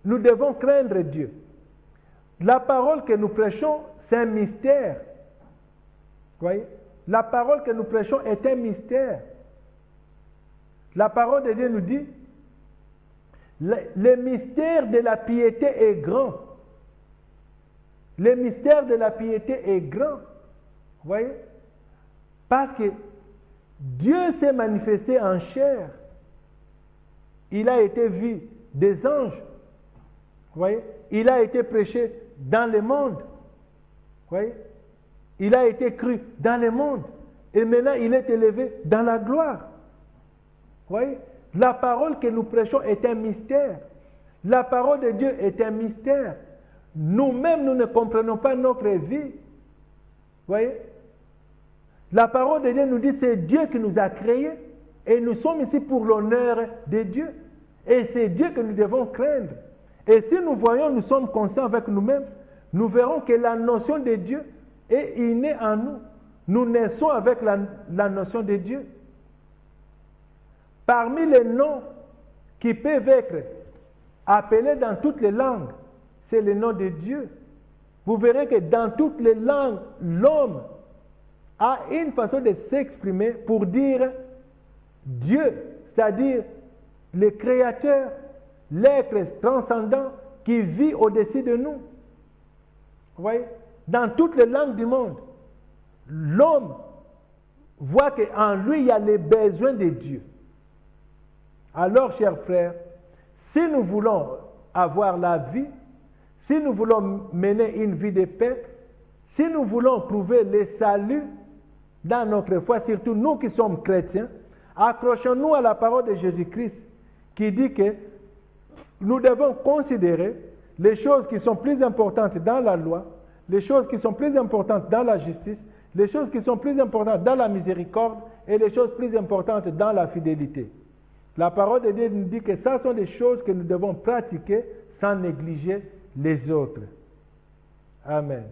Speaker 1: nous devons craindre Dieu. La parole que nous prêchons, c'est un mystère. Vous voyez? La parole que nous prêchons est un mystère. La parole de Dieu nous dit, le mystère de la piété est grand. Le mystère de la piété est grand. Vous voyez? Parce que Dieu s'est manifesté en chair. Il a été vu des anges. Vous voyez? Il a été prêché dans le monde. Vous voyez? Il a été cru dans le monde. Et maintenant, il est élevé dans la gloire. Vous voyez? La parole que nous prêchons est un mystère. La parole de Dieu est un mystère. Nous-mêmes, nous ne comprenons pas notre vie. Vous voyez? La parole de Dieu nous dit c'est Dieu qui nous a créés et nous sommes ici pour l'honneur de Dieu. Et c'est Dieu que nous devons craindre. Et si nous voyons, nous sommes conscients avec nous-mêmes, nous verrons que la notion de Dieu est innée en nous. Nous naissons avec la notion de Dieu. Parmi les noms qui peuvent être appelés dans toutes les langues, c'est le nom de Dieu. Vous verrez que dans toutes les langues, l'homme a une façon de s'exprimer pour dire Dieu, c'est-à-dire le Créateur, l'être transcendant qui vit au-dessus de nous. Vous voyez? Dans toutes les langues du monde, l'homme voit qu'en lui, il y a les besoins de Dieu. Alors, chers frères, si nous voulons avoir la vie, si nous voulons mener une vie de paix, si nous voulons trouver le salut dans notre foi, surtout nous qui sommes chrétiens, accrochons-nous à la parole de Jésus-Christ qui dit que nous devons considérer les choses qui sont plus importantes dans la loi, les choses qui sont plus importantes dans la justice, les choses qui sont plus importantes dans la miséricorde et les choses plus importantes dans la fidélité. La parole de Dieu nous dit que ça sont des choses que nous devons pratiquer sans négliger les autres. Amen.